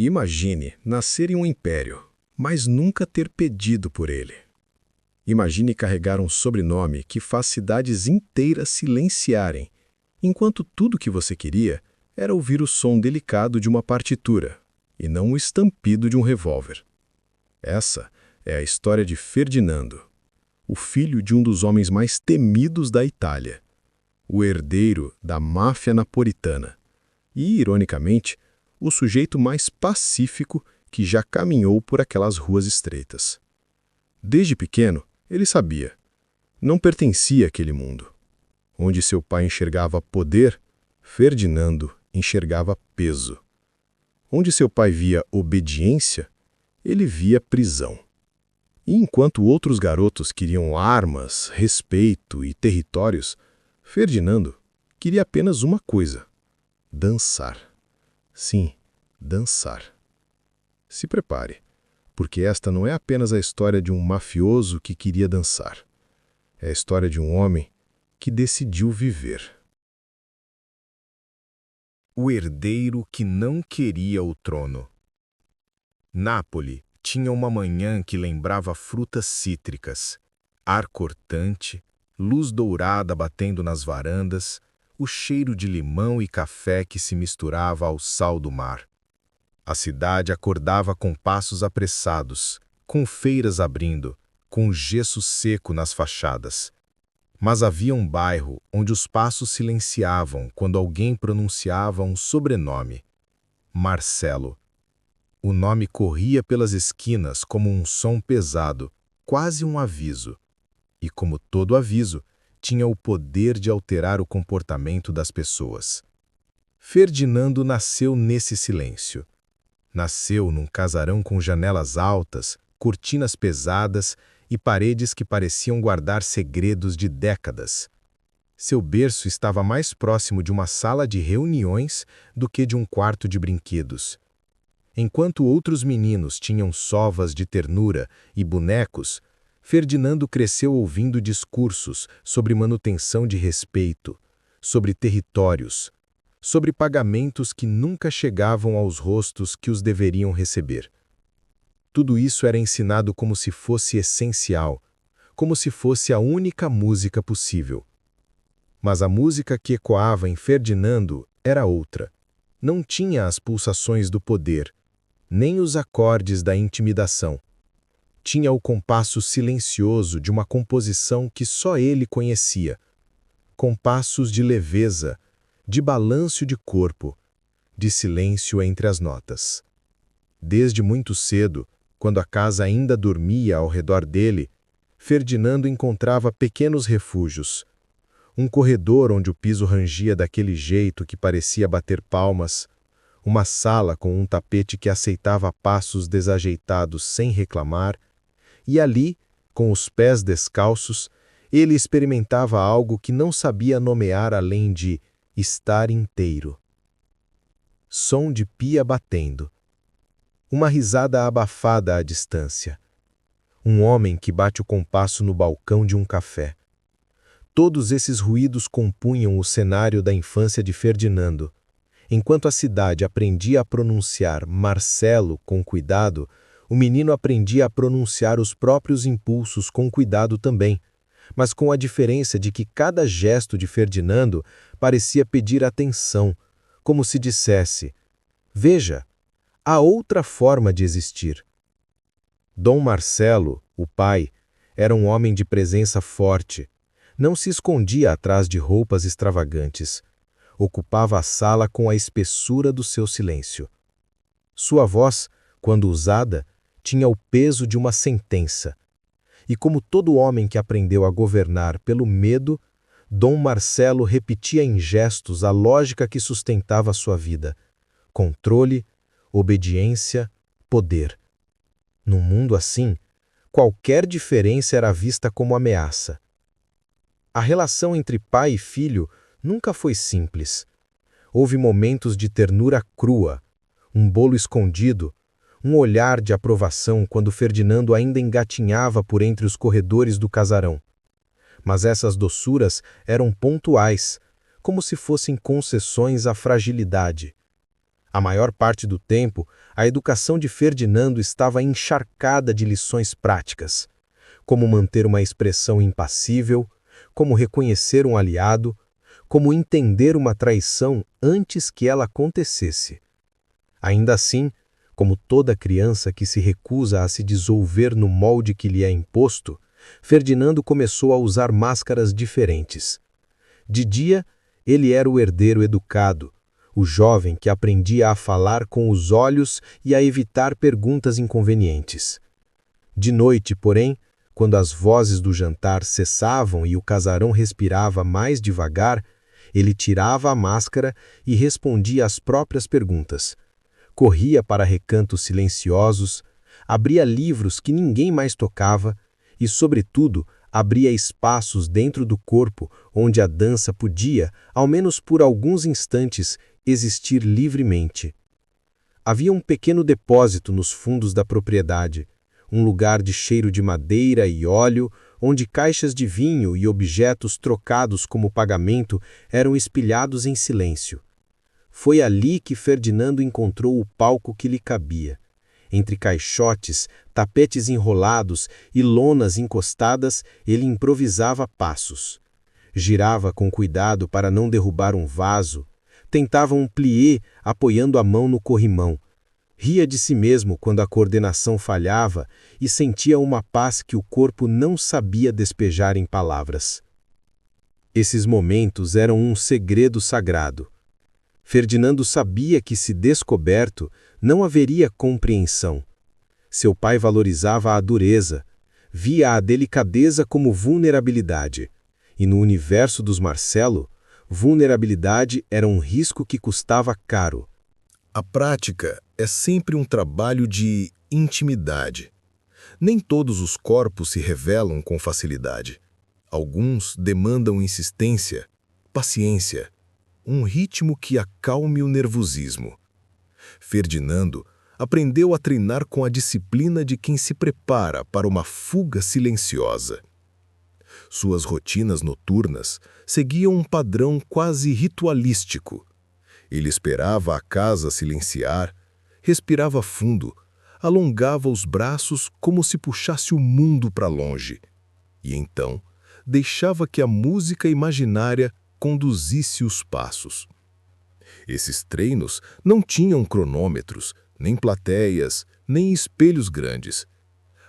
E imagine nascer em um império, mas nunca ter pedido por ele. Imagine carregar um sobrenome que faz cidades inteiras silenciarem, enquanto tudo que você queria era ouvir o som delicado de uma partitura, e não o estampido de um revólver. Essa é a história de Ferdinando, o filho de um dos homens mais temidos da Itália, o herdeiro da máfia napolitana e, ironicamente, o sujeito mais pacífico que já caminhou por aquelas ruas estreitas. Desde pequeno, ele sabia. Não pertencia àquele mundo. Onde seu pai enxergava poder, Ferdinando enxergava peso. Onde seu pai via obediência, ele via prisão. E enquanto outros garotos queriam armas, respeito e territórios, Ferdinando queria apenas uma coisa: dançar. Sim, dançar. Se prepare, porque esta não é apenas a história de um mafioso que queria dançar. É a história de um homem que decidiu viver. O herdeiro que não queria o trono. Nápoles tinha uma manhã que lembrava frutas cítricas, ar cortante, luz dourada batendo nas varandas, o cheiro de limão e café que se misturava ao sal do mar. A cidade acordava com passos apressados, com feiras abrindo, com gesso seco nas fachadas. Mas havia um bairro onde os passos silenciavam quando alguém pronunciava um sobrenome: Marcelo. O nome corria pelas esquinas como um som pesado, quase um aviso. E como todo aviso, tinha o poder de alterar o comportamento das pessoas. Ferdinando nasceu nesse silêncio. Nasceu num casarão com janelas altas, cortinas pesadas e paredes que pareciam guardar segredos de décadas. Seu berço estava mais próximo de uma sala de reuniões do que de um quarto de brinquedos. Enquanto outros meninos tinham sovas de ternura e bonecos, Ferdinando cresceu ouvindo discursos sobre manutenção de respeito, sobre territórios, sobre pagamentos que nunca chegavam aos rostos que os deveriam receber. Tudo isso era ensinado como se fosse essencial, como se fosse a única música possível. Mas a música que ecoava em Ferdinando era outra. Não tinha as pulsações do poder, nem os acordes da intimidação. Tinha o compasso silencioso de uma composição que só ele conhecia. Compassos de leveza, de balanço de corpo, de silêncio entre as notas. Desde muito cedo, quando a casa ainda dormia ao redor dele, Ferdinando encontrava pequenos refúgios. Um corredor onde o piso rangia daquele jeito que parecia bater palmas, uma sala com um tapete que aceitava passos desajeitados sem reclamar, e ali, com os pés descalços, ele experimentava algo que não sabia nomear além de estar inteiro. Som de pia batendo. Uma risada abafada à distância. Um homem que bate o compasso no balcão de um café. Todos esses ruídos compunham o cenário da infância de Ferdinando. Enquanto a cidade aprendia a pronunciar Marcelo com cuidado, o menino aprendia a pronunciar os próprios impulsos com cuidado também, mas com a diferença de que cada gesto de Ferdinando parecia pedir atenção, como se dissesse: veja, há outra forma de existir. Dom Marcelo, o pai, era um homem de presença forte. Não se escondia atrás de roupas extravagantes. Ocupava a sala com a espessura do seu silêncio. Sua voz, quando usada, tinha o peso de uma sentença. E como todo homem que aprendeu a governar pelo medo, Dom Marcelo repetia em gestos a lógica que sustentava sua vida: controle, obediência, poder. Num mundo assim, qualquer diferença era vista como ameaça. A relação entre pai e filho nunca foi simples. Houve momentos de ternura crua, um bolo escondido, um olhar de aprovação quando Ferdinando ainda engatinhava por entre os corredores do casarão. Mas essas doçuras eram pontuais, como se fossem concessões à fragilidade. A maior parte do tempo, a educação de Ferdinando estava encharcada de lições práticas. Como manter uma expressão impassível, como reconhecer um aliado, como entender uma traição antes que ela acontecesse. Ainda assim, como toda criança que se recusa a se dissolver no molde que lhe é imposto, Ferdinando começou a usar máscaras diferentes. De dia, ele era o herdeiro educado, o jovem que aprendia a falar com os olhos e a evitar perguntas inconvenientes. De noite, porém, quando as vozes do jantar cessavam e o casarão respirava mais devagar, ele tirava a máscara e respondia às próprias perguntas. Corria para recantos silenciosos, abria livros que ninguém mais tocava e, sobretudo, abria espaços dentro do corpo onde a dança podia, ao menos por alguns instantes, existir livremente. Havia um pequeno depósito nos fundos da propriedade, um lugar de cheiro de madeira e óleo, onde caixas de vinho e objetos trocados como pagamento eram espilhados em silêncio. Foi ali que Ferdinando encontrou o palco que lhe cabia. Entre caixotes, tapetes enrolados e lonas encostadas, ele improvisava passos. Girava com cuidado para não derrubar um vaso, tentava um plié apoiando a mão no corrimão. Ria de si mesmo quando a coordenação falhava e sentia uma paz que o corpo não sabia despejar em palavras. Esses momentos eram um segredo sagrado. Ferdinando sabia que, se descoberto, não haveria compreensão. Seu pai valorizava a dureza, via a delicadeza como vulnerabilidade, e no universo dos Marcelo, vulnerabilidade era um risco que custava caro. A prática é sempre um trabalho de intimidade. Nem todos os corpos se revelam com facilidade. Alguns demandam insistência, paciência, um ritmo que acalme o nervosismo. Ferdinando aprendeu a treinar com a disciplina de quem se prepara para uma fuga silenciosa. Suas rotinas noturnas seguiam um padrão quase ritualístico. Ele esperava a casa silenciar, respirava fundo, alongava os braços como se puxasse o mundo para longe, e então deixava que a música imaginária conduzisse os passos. Esses treinos não tinham cronômetros, nem plateias, nem espelhos grandes.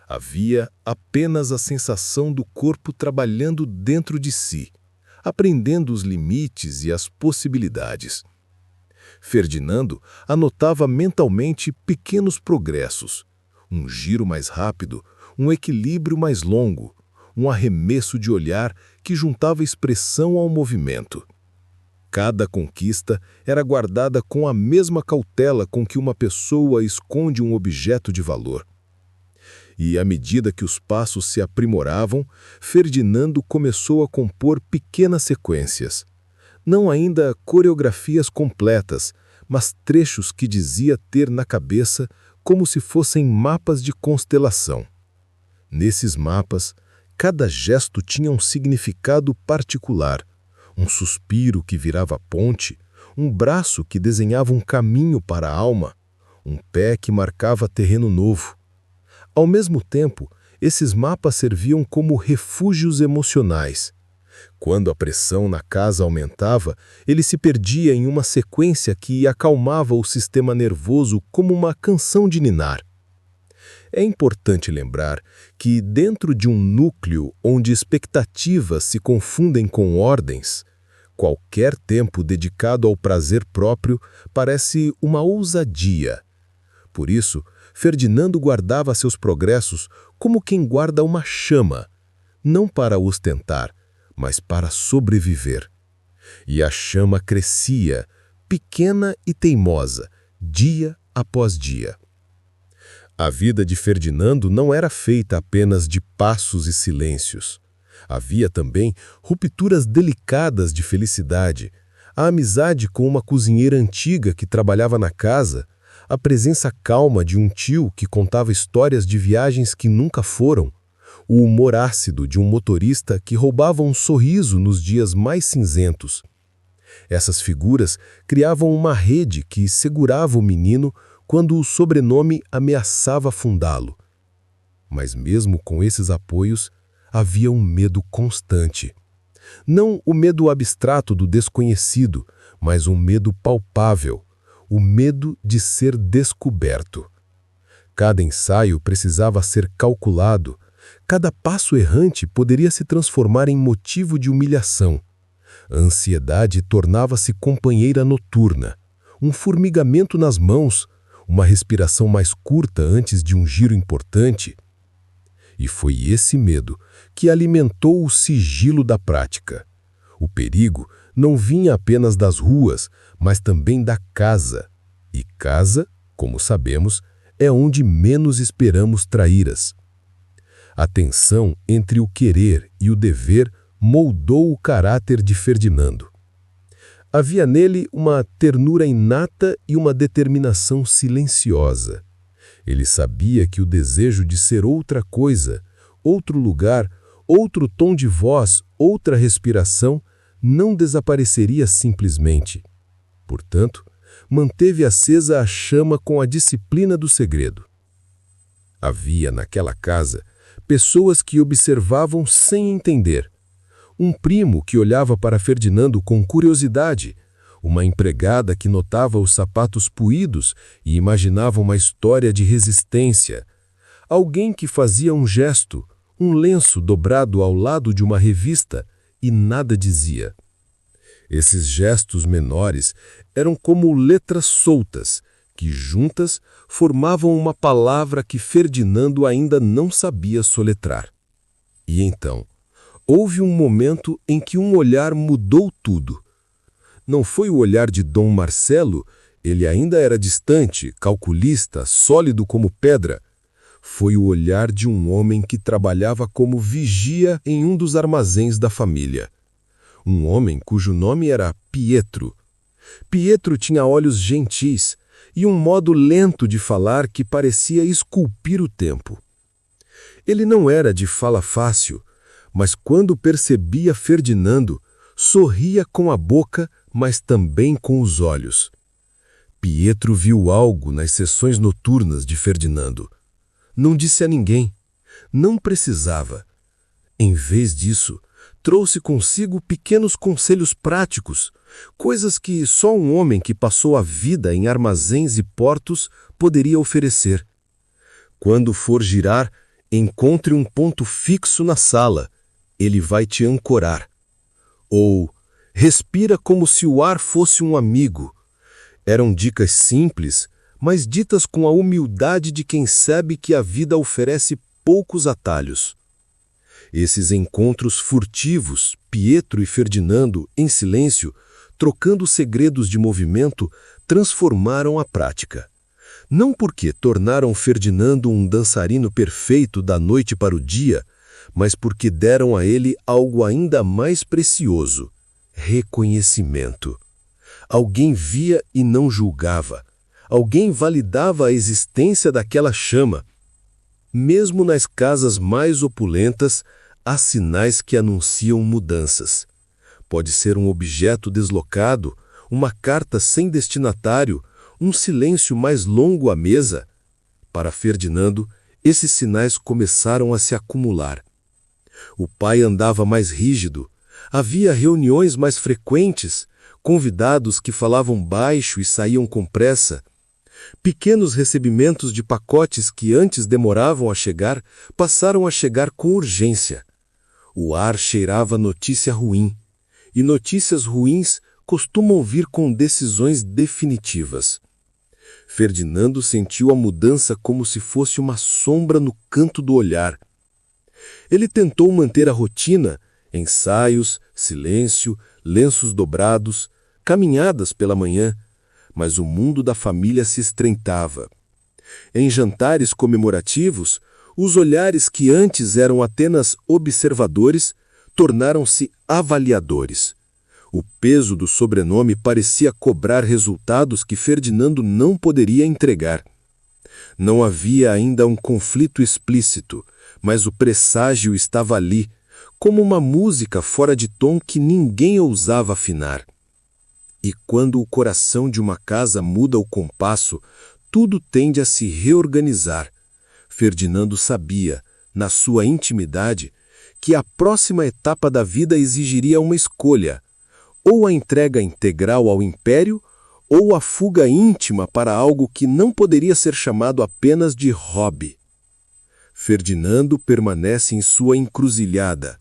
Havia apenas a sensação do corpo trabalhando dentro de si, aprendendo os limites e as possibilidades. Ferdinando anotava mentalmente pequenos progressos, um giro mais rápido, um equilíbrio mais longo, um arremesso de olhar que juntava expressão ao movimento. Cada conquista era guardada com a mesma cautela com que uma pessoa esconde um objeto de valor. E, à medida que os passos se aprimoravam, Ferdinando começou a compor pequenas sequências. Não ainda coreografias completas, mas trechos que dizia ter na cabeça como se fossem mapas de constelação. Nesses mapas, cada gesto tinha um significado particular, um suspiro que virava ponte, um braço que desenhava um caminho para a alma, um pé que marcava terreno novo. Ao mesmo tempo, esses mapas serviam como refúgios emocionais. Quando a pressão na casa aumentava, ele se perdia em uma sequência que acalmava o sistema nervoso como uma canção de ninar. É importante lembrar que, dentro de um núcleo onde expectativas se confundem com ordens, qualquer tempo dedicado ao prazer próprio parece uma ousadia. Por isso, Ferdinando guardava seus progressos como quem guarda uma chama, não para ostentar, mas para sobreviver. E a chama crescia, pequena e teimosa, dia após dia. A vida de Ferdinando não era feita apenas de passos e silêncios. Havia também rupturas delicadas de felicidade, a amizade com uma cozinheira antiga que trabalhava na casa, a presença calma de um tio que contava histórias de viagens que nunca foram, o humor ácido de um motorista que roubava um sorriso nos dias mais cinzentos. Essas figuras criavam uma rede que segurava o menino quando o sobrenome ameaçava afundá-lo. Mas mesmo com esses apoios, havia um medo constante. Não o medo abstrato do desconhecido, mas um medo palpável, o medo de ser descoberto. Cada ensaio precisava ser calculado, cada passo errante poderia se transformar em motivo de humilhação. A ansiedade tornava-se companheira noturna, um formigamento nas mãos, uma respiração mais curta antes de um giro importante. E foi esse medo que alimentou o sigilo da prática. O perigo não vinha apenas das ruas, mas também da casa. E casa, como sabemos, é onde menos esperamos traíras. A tensão entre o querer e o dever moldou o caráter de Ferdinando. Havia nele uma ternura inata e uma determinação silenciosa. Ele sabia que o desejo de ser outra coisa, outro lugar, outro tom de voz, outra respiração, não desapareceria simplesmente. Portanto, manteve acesa a chama com a disciplina do segredo. Havia naquela casa pessoas que observavam sem entender. Um primo que olhava para Ferdinando com curiosidade, uma empregada que notava os sapatos puídos e imaginava uma história de resistência, alguém que fazia um gesto, um lenço dobrado ao lado de uma revista e nada dizia. Esses gestos menores eram como letras soltas, que juntas formavam uma palavra que Ferdinando ainda não sabia soletrar. E então, houve um momento em que um olhar mudou tudo. Não foi o olhar de Dom Marcelo, ele ainda era distante, calculista, sólido como pedra. Foi o olhar de um homem que trabalhava como vigia em um dos armazéns da família. Um homem cujo nome era Pietro. Pietro tinha olhos gentis e um modo lento de falar que parecia esculpir o tempo. Ele não era de fala fácil, mas quando percebia Ferdinando, sorria com a boca, mas também com os olhos. Pietro viu algo nas sessões noturnas de Ferdinando. Não disse a ninguém. Não precisava. Em vez disso, trouxe consigo pequenos conselhos práticos, coisas que só um homem que passou a vida em armazéns e portos poderia oferecer. Quando for girar, encontre um ponto fixo na sala. Ele vai te ancorar. Ou, respira como se o ar fosse um amigo. Eram dicas simples, mas ditas com a humildade de quem sabe que a vida oferece poucos atalhos. Esses encontros furtivos, Pietro e Ferdinando, em silêncio, trocando segredos de movimento, transformaram a prática. Não porque tornaram Ferdinando um dançarino perfeito da noite para o dia, mas porque deram a ele algo ainda mais precioso: reconhecimento. Alguém via e não julgava. Alguém validava a existência daquela chama. Mesmo nas casas mais opulentas, há sinais que anunciam mudanças. Pode ser um objeto deslocado, uma carta sem destinatário, um silêncio mais longo à mesa. Para Ferdinando, esses sinais começaram a se acumular. O pai andava mais rígido, havia reuniões mais frequentes, convidados que falavam baixo e saíam com pressa. Pequenos recebimentos de pacotes que antes demoravam a chegar, passaram a chegar com urgência. O ar cheirava notícia ruim, e notícias ruins costumam vir com decisões definitivas. Ferdinando sentiu a mudança como se fosse uma sombra no canto do olhar. Ele tentou manter a rotina, ensaios, silêncio, lenços dobrados, caminhadas pela manhã, mas o mundo da família se estreitava. Em jantares comemorativos, os olhares que antes eram apenas observadores tornaram-se avaliadores. O peso do sobrenome parecia cobrar resultados que Ferdinando não poderia entregar. Não havia ainda um conflito explícito, mas o presságio estava ali, como uma música fora de tom que ninguém ousava afinar. E quando o coração de uma casa muda o compasso, tudo tende a se reorganizar. Ferdinando sabia, na sua intimidade, que a próxima etapa da vida exigiria uma escolha: ou a entrega integral ao império, ou a fuga íntima para algo que não poderia ser chamado apenas de hobby. Ferdinando permanece em sua encruzilhada.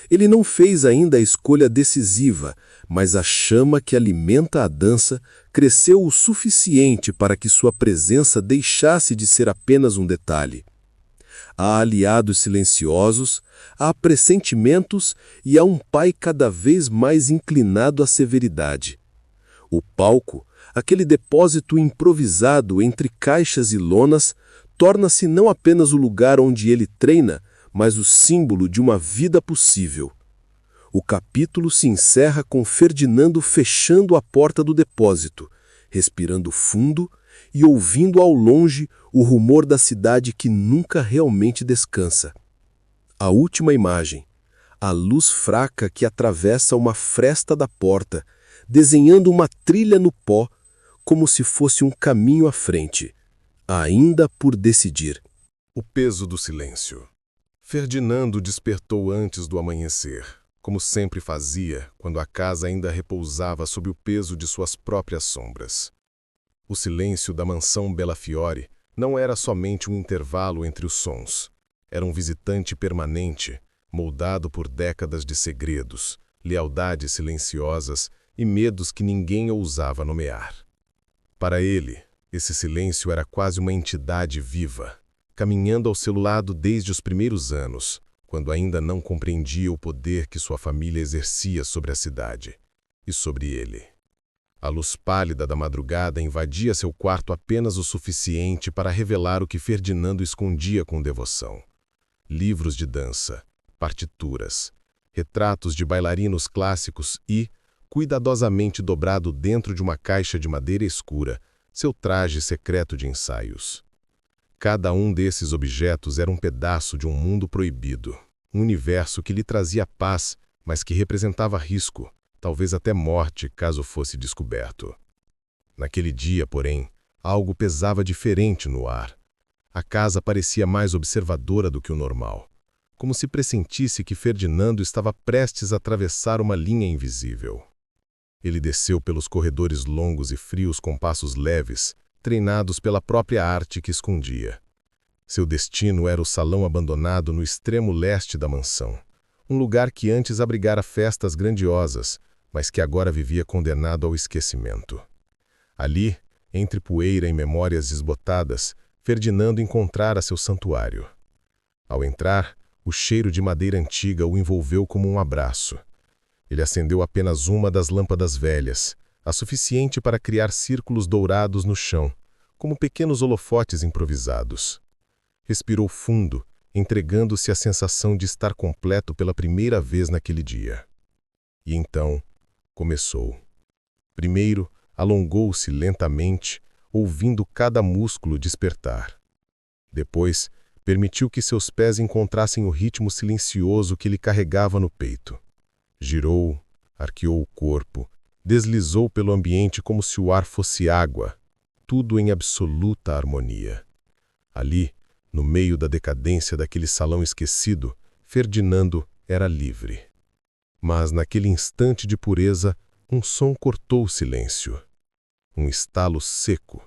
Ele não fez ainda a escolha decisiva, mas a chama que alimenta a dança cresceu o suficiente para que sua presença deixasse de ser apenas um detalhe. Há aliados silenciosos, há pressentimentos e há um pai cada vez mais inclinado à severidade. O palco, aquele depósito improvisado entre caixas e lonas, torna-se não apenas o lugar onde ele treina, mas o símbolo de uma vida possível. O capítulo se encerra com Ferdinando fechando a porta do depósito, respirando fundo e ouvindo ao longe o rumor da cidade que nunca realmente descansa. A última imagem, a luz fraca que atravessa uma fresta da porta, desenhando uma trilha no pó, como se fosse um caminho à frente, ainda por decidir. O peso do silêncio. Ferdinando despertou antes do amanhecer, como sempre fazia quando a casa ainda repousava sob o peso de suas próprias sombras. O silêncio da mansão Bellafiore não era somente um intervalo entre os sons. Era um visitante permanente, moldado por décadas de segredos, lealdades silenciosas e medos que ninguém ousava nomear. Para ele, esse silêncio era quase uma entidade viva, caminhando ao seu lado desde os primeiros anos, quando ainda não compreendia o poder que sua família exercia sobre a cidade e sobre ele. A luz pálida da madrugada invadia seu quarto apenas o suficiente para revelar o que Ferdinando escondia com devoção. Livros de dança, partituras, retratos de bailarinos clássicos e, cuidadosamente dobrado dentro de uma caixa de madeira escura, seu traje secreto de ensaios. Cada um desses objetos era um pedaço de um mundo proibido, um universo que lhe trazia paz, mas que representava risco, talvez até morte caso fosse descoberto. Naquele dia, porém, algo pesava diferente no ar. A casa parecia mais observadora do que o normal, como se pressentisse que Ferdinando estava prestes a atravessar uma linha invisível. Ele desceu pelos corredores longos e frios com passos leves, treinados pela própria arte que escondia. Seu destino era o salão abandonado no extremo leste da mansão, um lugar que antes abrigara festas grandiosas, mas que agora vivia condenado ao esquecimento. Ali, entre poeira e memórias esbotadas, Ferdinando encontrara seu santuário. Ao entrar, o cheiro de madeira antiga o envolveu como um abraço. Ele acendeu apenas uma das lâmpadas velhas, a suficiente para criar círculos dourados no chão, como pequenos holofotes improvisados. Respirou fundo, entregando-se à sensação de estar completo pela primeira vez naquele dia. E então, começou. Primeiro, alongou-se lentamente, ouvindo cada músculo despertar. Depois, permitiu que seus pés encontrassem o ritmo silencioso que lhe carregava no peito. Girou, arqueou o corpo, deslizou pelo ambiente como se o ar fosse água, tudo em absoluta harmonia. Ali, no meio da decadência daquele salão esquecido, Ferdinando era livre. Mas naquele instante de pureza, um som cortou o silêncio. Um estalo seco,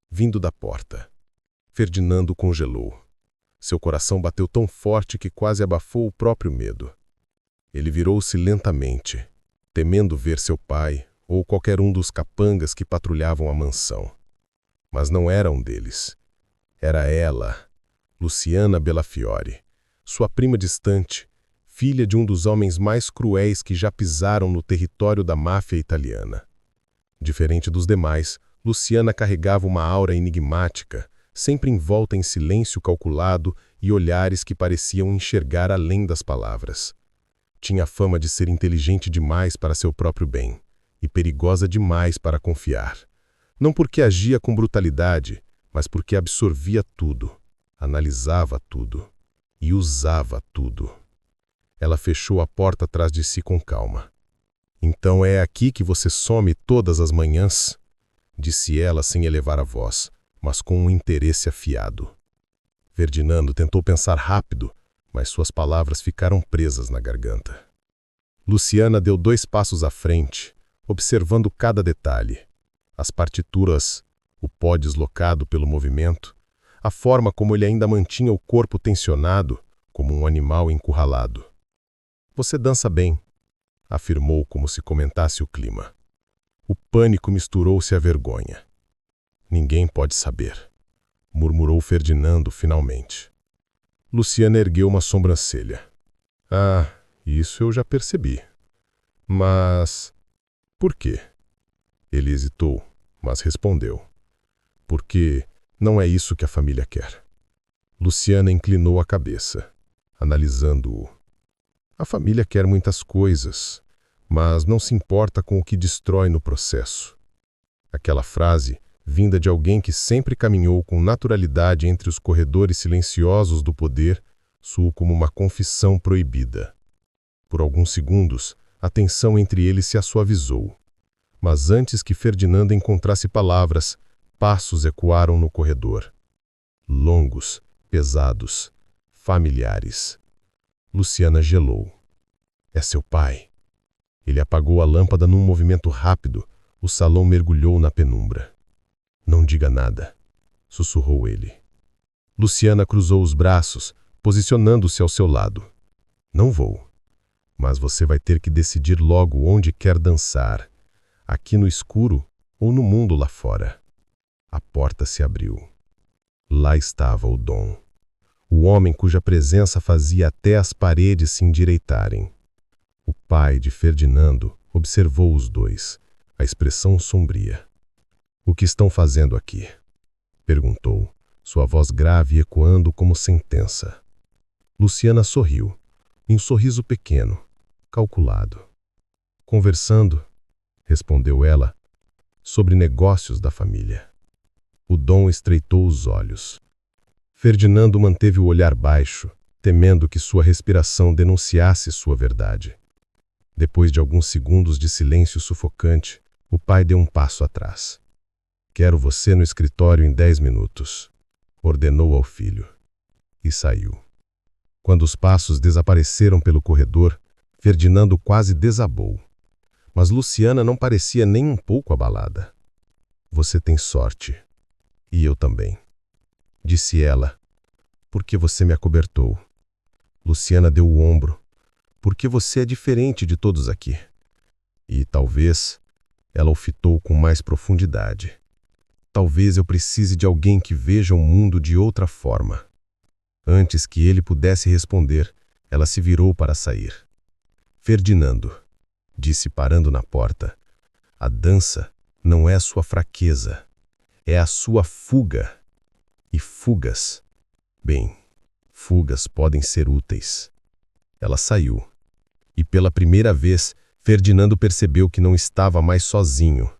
vindo da porta. Ferdinando congelou. Seu coração bateu tão forte que quase abafou o próprio medo. Ele virou-se lentamente, temendo ver seu pai ou qualquer um dos capangas que patrulhavam a mansão. Mas não era um deles. Era ela, Luciana Bellafiore, sua prima distante, filha de um dos homens mais cruéis que já pisaram no território da máfia italiana. Diferente dos demais, Luciana carregava uma aura enigmática, sempre envolta em silêncio calculado e olhares que pareciam enxergar além das palavras. Tinha fama de ser inteligente demais para seu próprio bem e perigosa demais para confiar. Não porque agia com brutalidade, mas porque absorvia tudo, analisava tudo e usava tudo. Ela fechou a porta atrás de si com calma. Então é aqui que você some todas as manhãs? Disse ela sem elevar a voz, mas com um interesse afiado. Ferdinando tentou pensar rápido, mas suas palavras ficaram presas na garganta. Luciana deu 2 passos à frente, observando cada detalhe. As partituras, o pó deslocado pelo movimento, a forma como ele ainda mantinha o corpo tensionado, como um animal encurralado. Você dança bem, afirmou como se comentasse o clima. O pânico misturou-se à vergonha. Ninguém pode saber, murmurou Ferdinando finalmente. Luciana ergueu uma sobrancelha. Ah, isso eu já percebi. Mas por quê? Ele hesitou, mas respondeu. Porque não é isso que a família quer. Luciana inclinou a cabeça, analisando-o. A família quer muitas coisas, mas não se importa com o que destrói no processo. Aquela frase, vinda de alguém que sempre caminhou com naturalidade entre os corredores silenciosos do poder, soou como uma confissão proibida. Por alguns segundos, a tensão entre eles se assuavizou. Mas antes que Ferdinando encontrasse palavras, passos ecoaram no corredor. Longos, pesados, familiares. Luciana gelou. É seu pai. Ele apagou a lâmpada num movimento rápido. O salão mergulhou na penumbra. Não diga nada, sussurrou ele. Luciana cruzou os braços, posicionando-se ao seu lado. Não vou. Mas você vai ter que decidir logo onde quer dançar. Aqui no escuro ou no mundo lá fora. A porta se abriu. Lá estava o Dom. O homem cuja presença fazia até as paredes se endireitarem. O pai de Ferdinando observou os dois, a expressão sombria. O que estão fazendo aqui? Perguntou, sua voz grave ecoando como sentença. Luciana sorriu, um sorriso pequeno, calculado. Conversando, respondeu ela, sobre negócios da família. O Dom estreitou os olhos. Ferdinando manteve o olhar baixo, temendo que sua respiração denunciasse sua verdade. Depois de alguns segundos de silêncio sufocante, o pai deu um passo atrás. Quero você no escritório em 10 minutos, ordenou ao filho. E saiu. Quando os passos desapareceram pelo corredor, Ferdinando quase desabou. Mas Luciana não parecia nem um pouco abalada. Você tem sorte. E eu também. Disse ela. Por que você me acobertou? Luciana deu o ombro. Porque você é diferente de todos aqui. E talvez, ela o fitou com mais profundidade. Talvez eu precise de alguém que veja o mundo de outra forma. Antes que ele pudesse responder, ela se virou para sair. Ferdinando, disse parando na porta, a dança não é sua fraqueza, é a sua fuga. E fugas, bem, fugas podem ser úteis. Ela saiu. E pela primeira vez, Ferdinando percebeu que não estava mais sozinho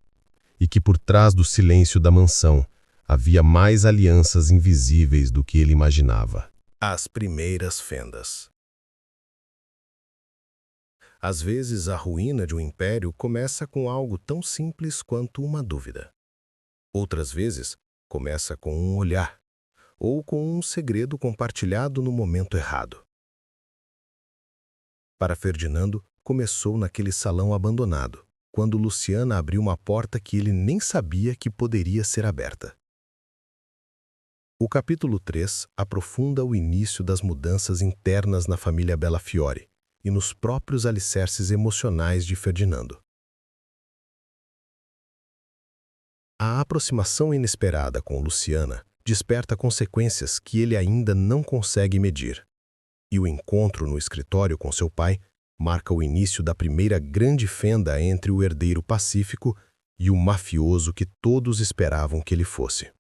e que por trás do silêncio da mansão havia mais alianças invisíveis do que ele imaginava. As primeiras fendas. Às vezes, a ruína de um império começa com algo tão simples quanto uma dúvida. Outras vezes, começa com um olhar, ou com um segredo compartilhado no momento errado. Para Ferdinando, começou naquele salão abandonado, quando Luciana abriu uma porta que ele nem sabia que poderia ser aberta. O capítulo 3 aprofunda o início das mudanças internas na família Bellafiore e nos próprios alicerces emocionais de Ferdinando. A aproximação inesperada com Luciana desperta consequências que ele ainda não consegue medir. E o encontro no escritório com seu pai marca o início da primeira grande fenda entre o herdeiro pacífico e o mafioso que todos esperavam que ele fosse.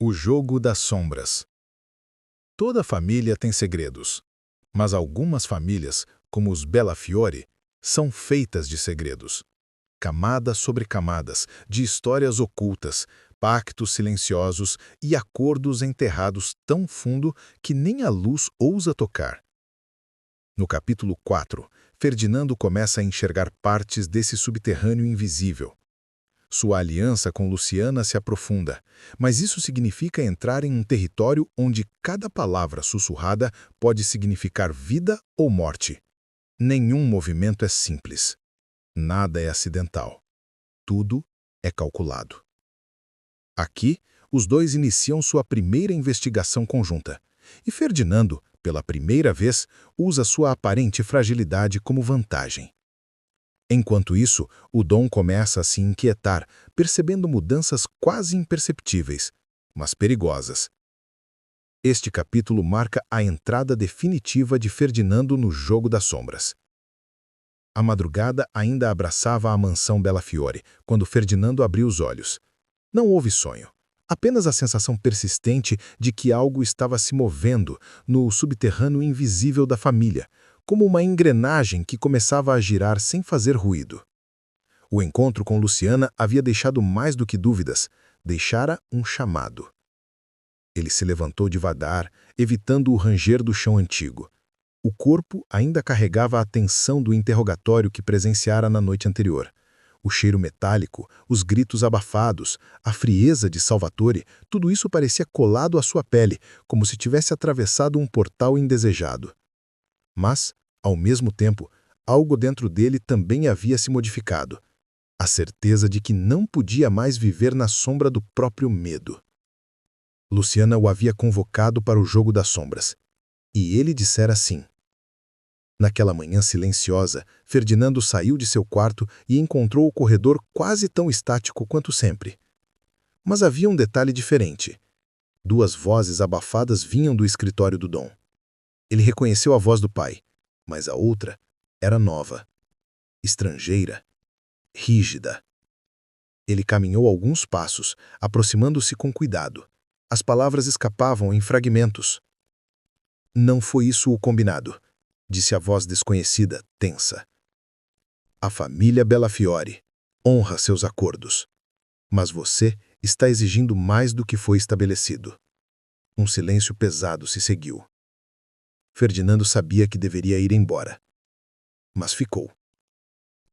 O jogo das sombras. Toda família tem segredos, mas algumas famílias, como os Bellafiore, são feitas de segredos. Camadas sobre camadas, de histórias ocultas, pactos silenciosos e acordos enterrados tão fundo que nem a luz ousa tocar. No capítulo 4, Ferdinando começa a enxergar partes desse subterrâneo invisível. Sua aliança com Luciana se aprofunda, mas isso significa entrar em um território onde cada palavra sussurrada pode significar vida ou morte. Nenhum movimento é simples. Nada é acidental. Tudo é calculado. Aqui, os dois iniciam sua primeira investigação conjunta, e Ferdinando, pela primeira vez, usa sua aparente fragilidade como vantagem. Enquanto isso, o Dom começa a se inquietar, percebendo mudanças quase imperceptíveis, mas perigosas. Este capítulo marca a entrada definitiva de Ferdinando no jogo das sombras. A madrugada ainda abraçava a mansão Bellafiore, quando Ferdinando abriu os olhos. Não houve sonho, apenas a sensação persistente de que algo estava se movendo no subterrâneo invisível da família, como uma engrenagem que começava a girar sem fazer ruído. O encontro com Luciana havia deixado mais do que dúvidas, deixara um chamado. Ele se levantou devagar, evitando o ranger do chão antigo. O corpo ainda carregava a tensão do interrogatório que presenciara na noite anterior. O cheiro metálico, os gritos abafados, a frieza de Salvatore, tudo isso parecia colado à sua pele, como se tivesse atravessado um portal indesejado. Mas, ao mesmo tempo, algo dentro dele também havia se modificado. A certeza de que não podia mais viver na sombra do próprio medo. Luciana o havia convocado para o jogo das sombras. E ele dissera sim. Naquela manhã silenciosa, Ferdinando saiu de seu quarto e encontrou o corredor quase tão estático quanto sempre. Mas havia um detalhe diferente. Duas vozes abafadas vinham do escritório do Dom. Ele reconheceu a voz do pai, mas a outra era nova, estrangeira, rígida. Ele caminhou alguns passos, aproximando-se com cuidado. As palavras escapavam em fragmentos. Não foi isso o combinado, disse a voz desconhecida, tensa. A família Bellafiore honra seus acordos, mas você está exigindo mais do que foi estabelecido. Um silêncio pesado se seguiu. Ferdinando sabia que deveria ir embora. Mas ficou.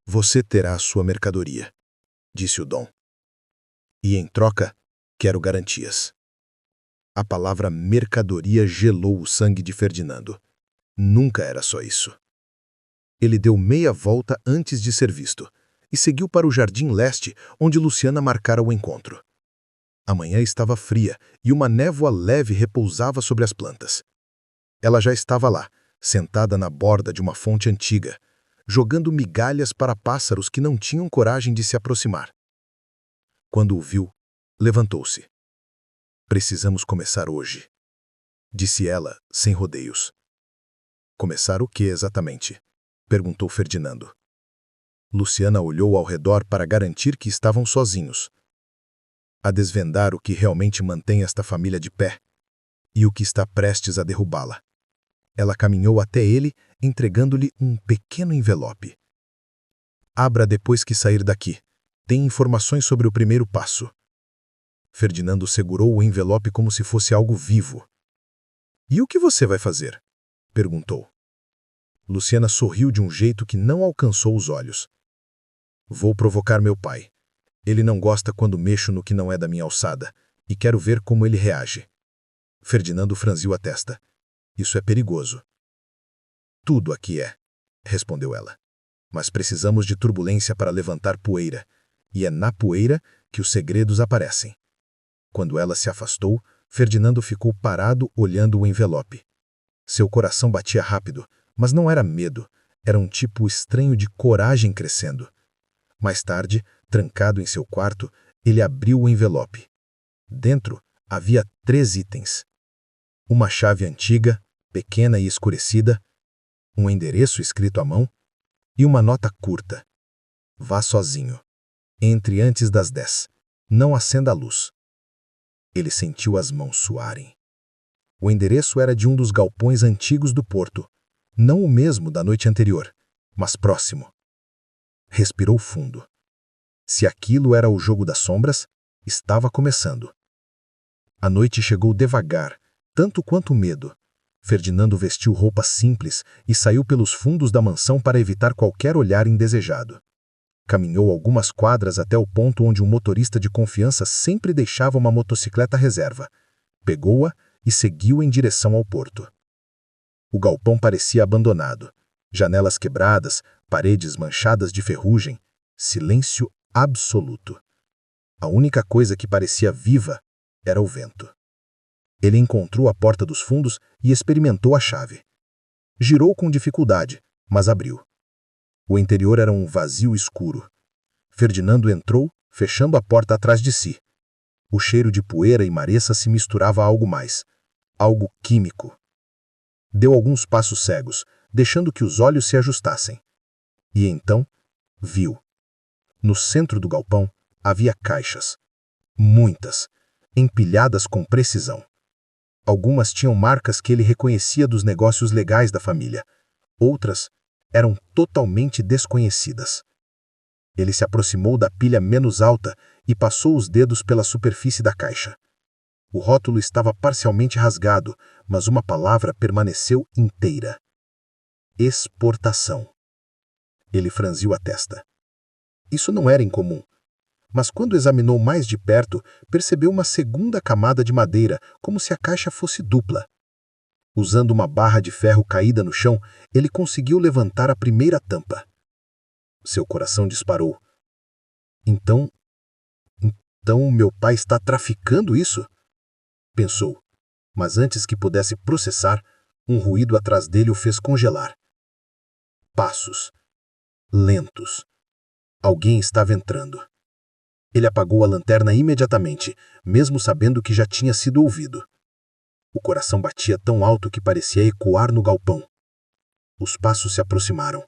Você terá a sua mercadoria, disse o Dom. E em troca, quero garantias. A palavra mercadoria gelou o sangue de Ferdinando. Nunca era só isso. Ele deu meia volta antes de ser visto e seguiu para o jardim leste, onde Luciana marcara o encontro. A manhã estava fria e uma névoa leve repousava sobre as plantas. Ela já estava lá, sentada na borda de uma fonte antiga, jogando migalhas para pássaros que não tinham coragem de se aproximar. Quando o viu, levantou-se. Precisamos começar hoje, disse ela, sem rodeios. Começar o que exatamente? Perguntou Ferdinando. Luciana olhou ao redor para garantir que estavam sozinhos. A desvendar o que realmente mantém esta família de pé e o que está prestes a derrubá-la. Ela caminhou até ele, entregando-lhe um pequeno envelope. Abra depois que sair daqui. Tem informações sobre o primeiro passo. Ferdinando segurou o envelope como se fosse algo vivo. E o que você vai fazer? Perguntou. Luciana sorriu de um jeito que não alcançou os olhos. Vou provocar meu pai. Ele não gosta quando mexo no que não é da minha alçada, e quero ver como ele reage. Ferdinando franziu a testa. Isso é perigoso. Tudo aqui é, respondeu ela. Mas precisamos de turbulência para levantar poeira, e é na poeira que os segredos aparecem. Quando ela se afastou, Ferdinando ficou parado olhando o envelope. Seu coração batia rápido, mas não era medo, era um tipo estranho de coragem crescendo. Mais tarde, trancado em seu quarto, ele abriu o envelope. Dentro havia 3 itens. Uma chave antiga, pequena e escurecida, um endereço escrito à mão e uma nota curta. Vá sozinho. Entre antes das 10. Não acenda a luz. Ele sentiu as mãos suarem. O endereço era de um dos galpões antigos do porto, não o mesmo da noite anterior, mas próximo. Respirou fundo. Se aquilo era o jogo das sombras, estava começando. A noite chegou devagar, tanto quanto o medo. Ferdinando vestiu roupas simples e saiu pelos fundos da mansão para evitar qualquer olhar indesejado. Caminhou algumas quadras até o ponto onde um motorista de confiança sempre deixava uma motocicleta reserva. Pegou-a e seguiu em direção ao porto. O galpão parecia abandonado. Janelas quebradas, paredes manchadas de ferrugem, silêncio absoluto. A única coisa que parecia viva era o vento. Ele encontrou a porta dos fundos e experimentou a chave. Girou com dificuldade, mas abriu. O interior era um vazio escuro. Ferdinando entrou, fechando a porta atrás de si. O cheiro de poeira e mareça se misturava a algo mais, algo químico. Deu alguns passos cegos, deixando que os olhos se ajustassem. E então, viu. No centro do galpão havia caixas. Muitas, empilhadas com precisão. Algumas tinham marcas que ele reconhecia dos negócios legais da família. Outras eram totalmente desconhecidas. Ele se aproximou da pilha menos alta e passou os dedos pela superfície da caixa. O rótulo estava parcialmente rasgado, mas uma palavra permaneceu inteira. Exportação. Ele franziu a testa. Isso não era incomum. Mas quando examinou mais de perto, percebeu uma segunda camada de madeira, como se a caixa fosse dupla. Usando uma barra de ferro caída no chão, ele conseguiu levantar a primeira tampa. Seu coração disparou. Então meu pai está traficando isso? Pensou, mas antes que pudesse processar, um ruído atrás dele o fez congelar. Passos. Lentos. Alguém estava entrando. Ele apagou a lanterna imediatamente, mesmo sabendo que já tinha sido ouvido. O coração batia tão alto que parecia ecoar no galpão. Os passos se aproximaram.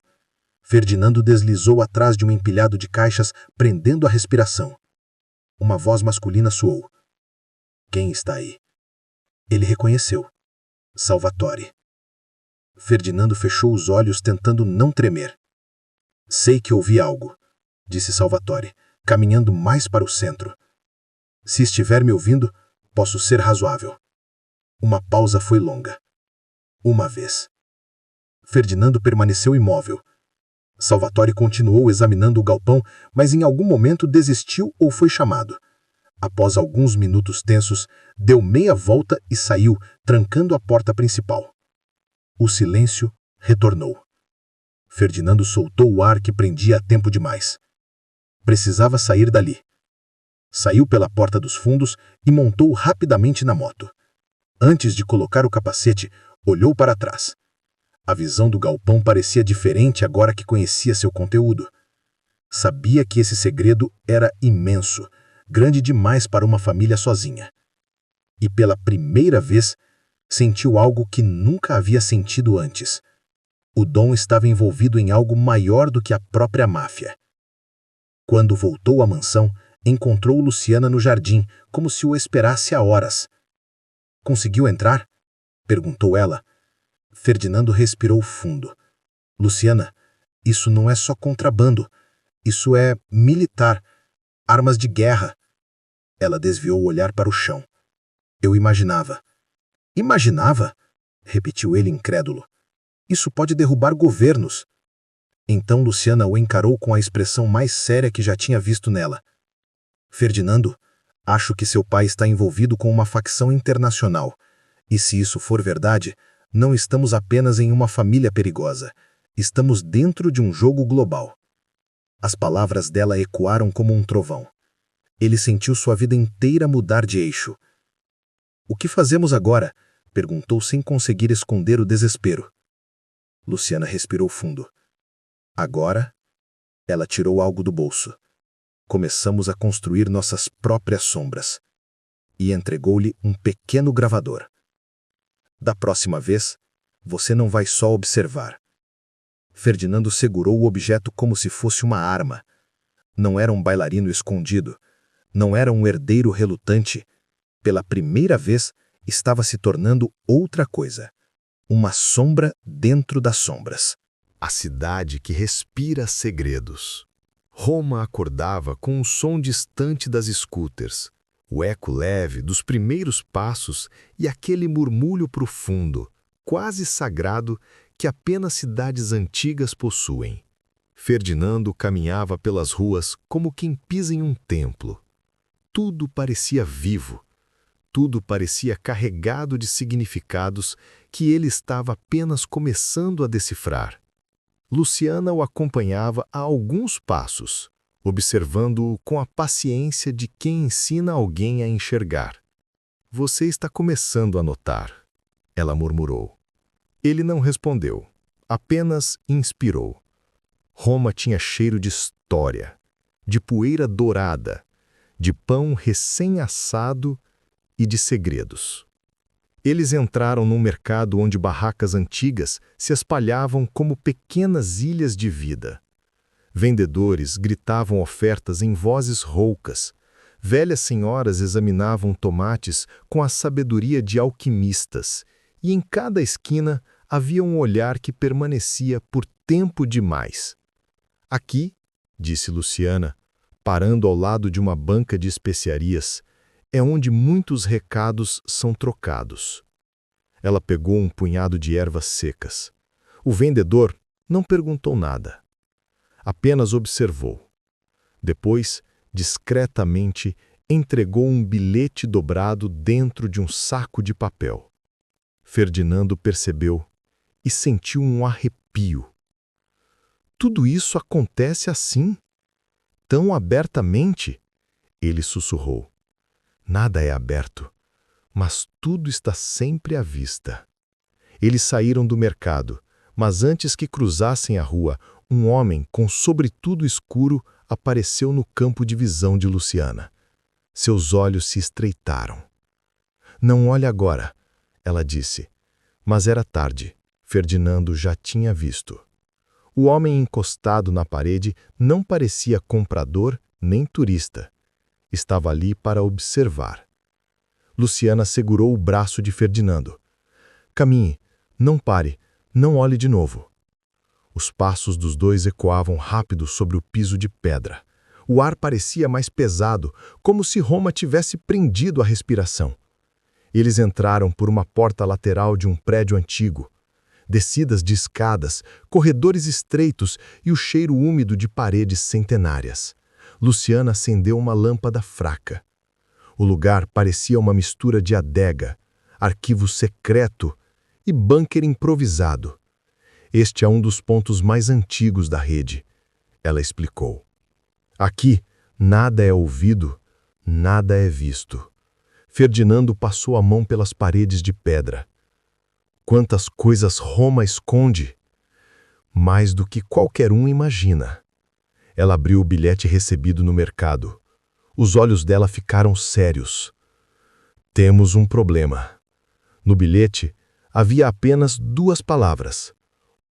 Ferdinando deslizou atrás de um empilhado de caixas, prendendo a respiração. Uma voz masculina soou. Quem está aí? Ele reconheceu. Salvatore. Ferdinando fechou os olhos, tentando não tremer. Sei que ouvi algo, disse Salvatore, caminhando mais para o centro. Se estiver me ouvindo, posso ser razoável. Uma pausa foi longa. Uma vez. Ferdinando permaneceu imóvel. Salvatore continuou examinando o galpão, mas em algum momento desistiu ou foi chamado. Após alguns minutos tensos, deu meia volta e saiu, trancando a porta principal. O silêncio retornou. Ferdinando soltou o ar que prendia a tempo demais. Precisava sair dali. Saiu pela porta dos fundos e montou rapidamente na moto. Antes de colocar o capacete, olhou para trás. A visão do galpão parecia diferente agora que conhecia seu conteúdo. Sabia que esse segredo era imenso, grande demais para uma família sozinha. E pela primeira vez, sentiu algo que nunca havia sentido antes. O Dom estava envolvido em algo maior do que a própria máfia. Quando voltou à mansão, encontrou Luciana no jardim, como se o esperasse há horas. Conseguiu entrar? Perguntou ela. Ferdinando respirou fundo. Luciana, isso não é só contrabando. Isso é militar. Armas de guerra. Ela desviou o olhar para o chão. Eu imaginava. Imaginava? Repetiu ele incrédulo. Isso pode derrubar governos. Então Luciana o encarou com a expressão mais séria que já tinha visto nela. Ferdinando, acho que seu pai está envolvido com uma facção internacional. E se isso for verdade, não estamos apenas em uma família perigosa. Estamos dentro de um jogo global. As palavras dela ecoaram como um trovão. Ele sentiu sua vida inteira mudar de eixo. O que fazemos agora? Perguntou sem conseguir esconder o desespero. Luciana respirou fundo. Agora, ela tirou algo do bolso. Começamos a construir nossas próprias sombras. E entregou-lhe um pequeno gravador. Da próxima vez, você não vai só observar. Ferdinando segurou o objeto como se fosse uma arma. Não era um bailarino escondido. Não era um herdeiro relutante. pela primeira vez, estava se tornando outra coisa. Uma sombra dentro das sombras. A cidade que respira segredos. Roma acordava com o som distante das scooters, o eco leve dos primeiros passos e aquele murmúrio profundo, quase sagrado, que apenas cidades antigas possuem. Ferdinando caminhava pelas ruas como quem pisa em um templo. Tudo parecia vivo. Tudo parecia carregado de significados que ele estava apenas começando a decifrar. Luciana o acompanhava a alguns passos, observando-o com a paciência de quem ensina alguém a enxergar. "Você está começando a notar", ela murmurou. Ele não respondeu, apenas inspirou. Roma tinha cheiro de história, de poeira dourada, de pão recém-assado e de segredos. Eles entraram num mercado onde barracas antigas se espalhavam como pequenas ilhas de vida. Vendedores gritavam ofertas em vozes roucas. Velhas senhoras examinavam tomates com a sabedoria de alquimistas, e em cada esquina havia um olhar que permanecia por tempo demais. "Aqui", disse Luciana, parando ao lado de uma banca de especiarias, "é onde muitos recados são trocados." Ela pegou um punhado de ervas secas. O vendedor não perguntou nada. Apenas observou. Depois, discretamente, entregou um bilhete dobrado dentro de um saco de papel. Ferdinando percebeu e sentiu um arrepio. "Tudo isso acontece assim? Tão abertamente?" Ele sussurrou. "Nada é aberto, mas tudo está sempre à vista." Eles saíram do mercado, mas antes que cruzassem a rua, um homem com sobretudo escuro apareceu no campo de visão de Luciana. Seus olhos se estreitaram. "Não olhe agora", ela disse. Mas era tarde. Ferdinando já tinha visto. O homem encostado na parede não parecia comprador nem turista. Estava ali para observar. Luciana segurou o braço de Ferdinando. "Caminhe, não pare, não olhe de novo." Os passos dos dois ecoavam rápido sobre o piso de pedra. O ar parecia mais pesado, como se Roma tivesse prendido a respiração. Eles entraram por uma porta lateral de um prédio antigo. Descidas de escadas, corredores estreitos e o cheiro úmido de paredes centenárias. Luciana acendeu uma lâmpada fraca. O lugar parecia uma mistura de adega, arquivo secreto e bunker improvisado. "Este é um dos pontos mais antigos da rede", ela explicou. "Aqui, nada é ouvido, nada é visto." Ferdinando passou a mão pelas paredes de pedra. "Quantas coisas Roma esconde!" "Mais do que qualquer um imagina." Ela abriu o bilhete recebido no mercado. Os olhos dela ficaram sérios. "Temos um problema." No bilhete, havia apenas 2 palavras.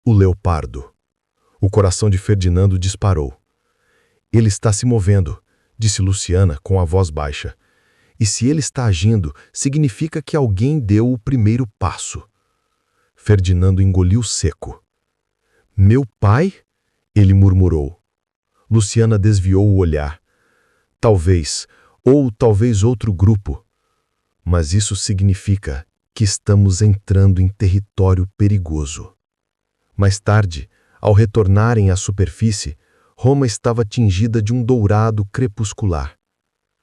"O leopardo." O coração de Ferdinando disparou. "Ele está se movendo", disse Luciana com a voz baixa. "E se ele está agindo, significa que alguém deu o primeiro passo." Ferdinando engoliu seco. "Meu pai?" ele murmurou. Luciana desviou o olhar. "Talvez, ou talvez outro grupo. Mas isso significa que estamos entrando em território perigoso." Mais tarde, ao retornarem à superfície, Roma estava tingida de um dourado crepuscular.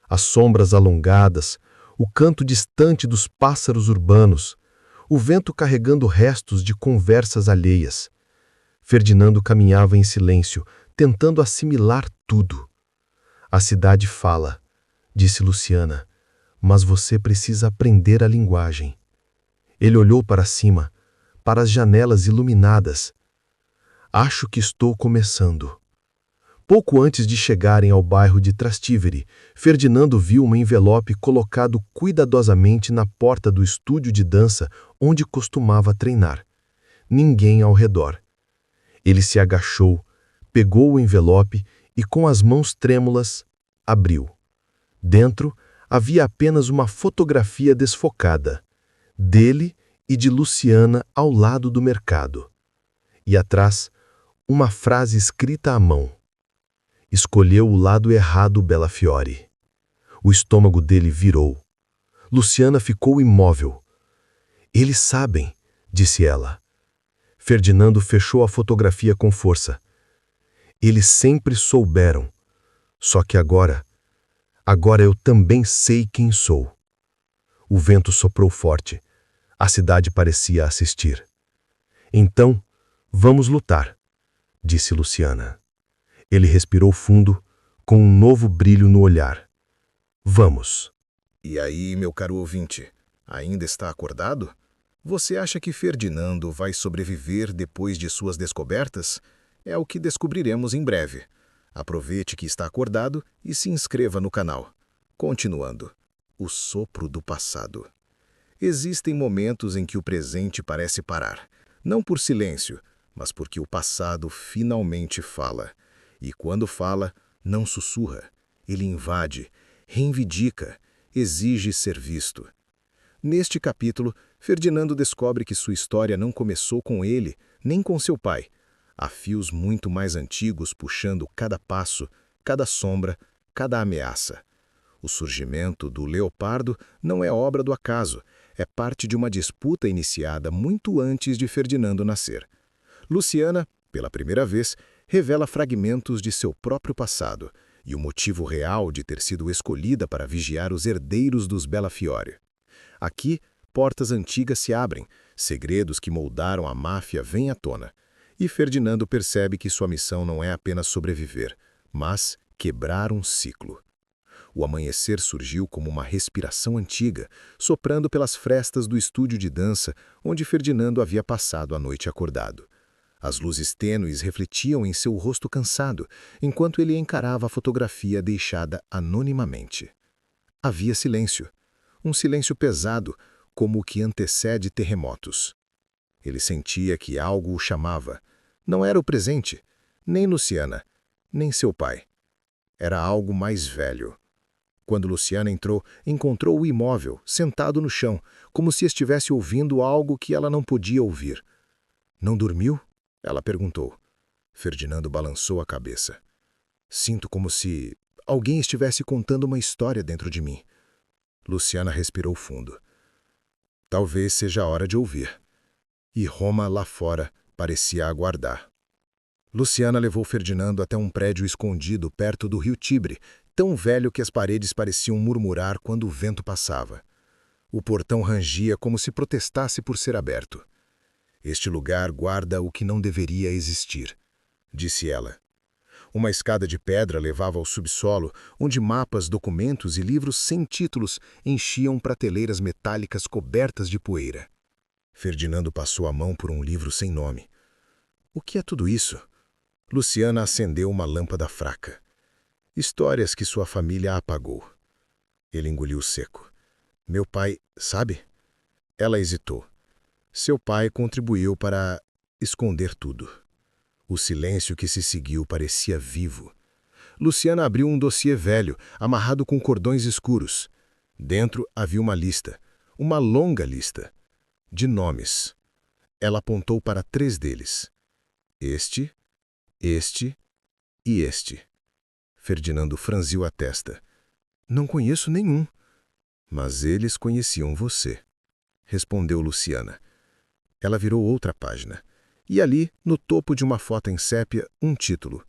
As sombras alongadas, o canto distante dos pássaros urbanos, o vento carregando restos de conversas alheias. Ferdinando caminhava em silêncio, tentando assimilar tudo. "A cidade fala", disse Luciana, "mas você precisa aprender a linguagem." Ele olhou para cima, para as janelas iluminadas. "Acho que estou começando." Pouco antes de chegarem ao bairro de Trastevere, Ferdinando viu um envelope colocado cuidadosamente na porta do estúdio de dança onde costumava treinar. Ninguém ao redor. Ele se agachou, pegou o envelope e, com as mãos trêmulas, abriu. Dentro havia apenas uma fotografia desfocada, dele e de Luciana ao lado do mercado. E atrás, uma frase escrita à mão. Escolheu o lado errado, Bellafiore. O estômago dele virou. Luciana ficou imóvel. Eles sabem, disse ela. Ferdinando fechou a fotografia com força. Eles sempre souberam. Só que agora eu também sei quem sou. O vento soprou forte. A cidade parecia assistir. Então, vamos lutar, disse Luciana. Ele respirou fundo, com um novo brilho no olhar. Vamos. E aí, meu caro ouvinte, ainda está acordado? Você acha que Ferdinando vai sobreviver depois de suas descobertas? É o que descobriremos em breve. Aproveite que está acordado e se inscreva no canal. Continuando. O sopro do passado. Existem momentos em que o presente parece parar. Não por silêncio, mas porque o passado finalmente fala. E quando fala, não sussurra. Ele invade, reivindica, exige ser visto. Neste capítulo, Ferdinando descobre que sua história não começou com ele, nem com seu pai. Há fios muito mais antigos puxando cada passo, cada sombra, cada ameaça. O surgimento do leopardo não é obra do acaso, é parte de uma disputa iniciada muito antes de Ferdinando nascer. Luciana, pela primeira vez, revela fragmentos de seu próprio passado e o motivo real de ter sido escolhida para vigiar os herdeiros dos Bellafiore. Aqui, portas antigas se abrem, segredos que moldaram a máfia vêm à tona. E Ferdinando percebe que sua missão não é apenas sobreviver, mas quebrar um ciclo. O amanhecer surgiu como uma respiração antiga, soprando pelas frestas do estúdio de dança onde Ferdinando havia passado a noite acordado. As luzes tênues refletiam em seu rosto cansado, enquanto ele encarava a fotografia deixada anonimamente. Havia silêncio, um silêncio pesado, como o que antecede terremotos. Ele sentia que algo o chamava. Não era o presente, nem Luciana, nem seu pai. Era algo mais velho. Quando Luciana entrou, encontrou o imóvel, sentado no chão, como se estivesse ouvindo algo que ela não podia ouvir. "Não dormiu?" ela perguntou. Ferdinando balançou a cabeça. "Sinto como se alguém estivesse contando uma história dentro de mim." Luciana respirou fundo. "Talvez seja a hora de ouvir." E Roma, lá fora, parecia aguardar. Luciana levou Ferdinando até um prédio escondido perto do rio Tibre, tão velho que as paredes pareciam murmurar quando o vento passava. O portão rangia como se protestasse por ser aberto. "Este lugar guarda o que não deveria existir", disse ela. Uma escada de pedra levava ao subsolo, onde mapas, documentos e livros sem títulos enchiam prateleiras metálicas cobertas de poeira. Ferdinando passou a mão por um livro sem nome. "O que é tudo isso?" Luciana acendeu uma lâmpada fraca. "Histórias que sua família apagou." Ele engoliu seco. "Meu pai, sabe?" Ela hesitou. Seu pai contribuiu para esconder tudo. O silêncio que se seguiu parecia vivo. Luciana abriu um dossiê velho, amarrado com cordões escuros. Dentro havia uma lista, uma longa lista, de nomes. Ela apontou para 3 deles. Este e este. Ferdinando franziu a testa. "Não conheço nenhum." "Mas eles conheciam você", respondeu Luciana. Ela virou outra página. E ali, no topo de uma foto em sépia, um título.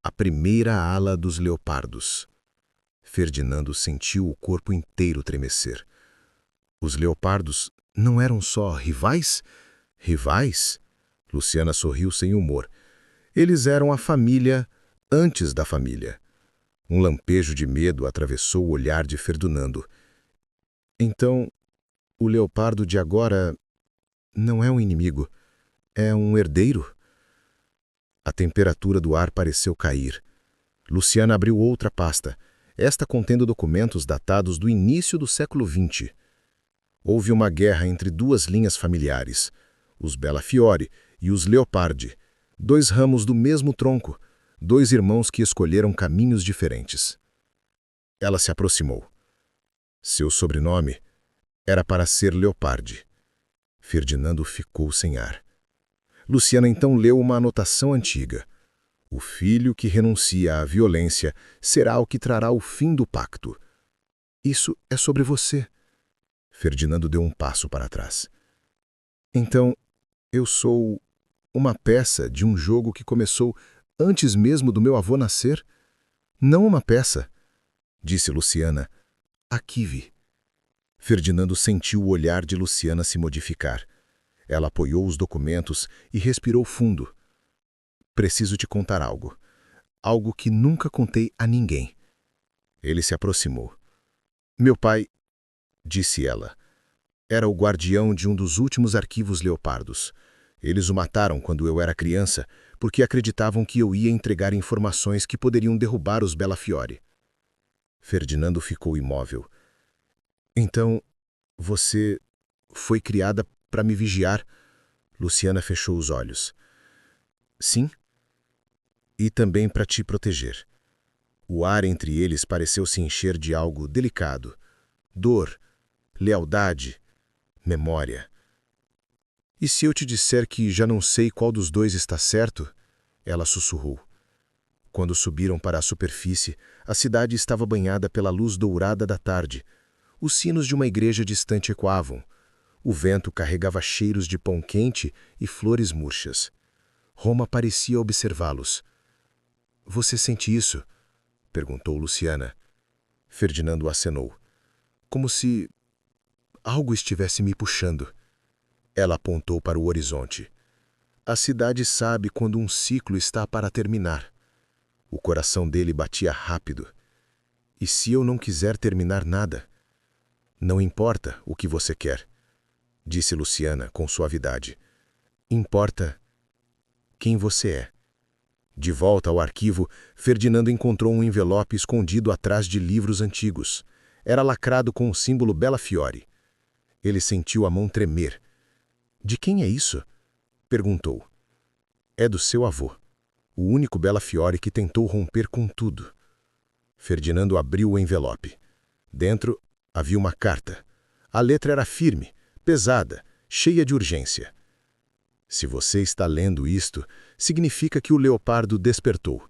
"A primeira ala dos leopardos." Ferdinando sentiu o corpo inteiro tremecer. Os leopardos não eram só rivais? Rivais? Luciana sorriu sem humor. Eles eram a família antes da família. Um lampejo de medo atravessou o olhar de Ferdinando. "Então, o leopardo de agora não é um inimigo, é um herdeiro?" A temperatura do ar pareceu cair. Luciana abriu outra pasta, esta contendo documentos datados do início do século XX. Houve uma guerra entre 2 linhas familiares, os Bellafiore e os Leopardi, 2 ramos do mesmo tronco, 2 irmãos que escolheram caminhos diferentes. Ela se aproximou. Seu sobrenome era para ser Leopardi. Ferdinando ficou sem ar. Luciana então leu uma anotação antiga. O filho que renuncia à violência será o que trará o fim do pacto. Isso é sobre você. Ferdinando deu um passo para trás. Então, eu sou uma peça de um jogo que começou antes mesmo do meu avô nascer? Não uma peça, disse Luciana. Aqui vi. Ferdinando sentiu o olhar de Luciana se modificar. Ela apoiou os documentos e respirou fundo. Preciso te contar algo. Algo que nunca contei a ninguém. Ele se aproximou. Meu pai, disse ela, era o guardião de um dos últimos arquivos Leopardos. Eles o mataram quando eu era criança porque acreditavam que eu ia entregar informações que poderiam derrubar os Bellafiore. Ferdinando ficou imóvel. Então, você foi criada para me vigiar? Luciana fechou os olhos. Sim. E também para te proteger. O ar entre eles pareceu se encher de algo delicado. Dor, lealdade, memória. E se eu te disser que já não sei qual dos dois está certo? Ela sussurrou. Quando subiram para a superfície, a cidade estava banhada pela luz dourada da tarde. Os sinos de uma igreja distante ecoavam. O vento carregava cheiros de pão quente e flores murchas. Roma parecia observá-los. Você sente isso? Perguntou Luciana. Ferdinando acenou. Como se algo estivesse me puxando. Ela apontou para o horizonte. A cidade sabe quando um ciclo está para terminar. O coração dele batia rápido. E se eu não quiser terminar nada? Não importa o que você quer, disse Luciana com suavidade. Importa quem você é. De volta ao arquivo, Ferdinando encontrou um envelope escondido atrás de livros antigos. Era lacrado com o símbolo Bellafiore. Ele sentiu a mão tremer. De quem é isso? Perguntou. É do seu avô, o único Bellafiore que tentou romper com tudo. Ferdinando abriu o envelope. Dentro havia uma carta. A letra era firme, pesada, cheia de urgência. Se você está lendo isto, significa que o leopardo despertou.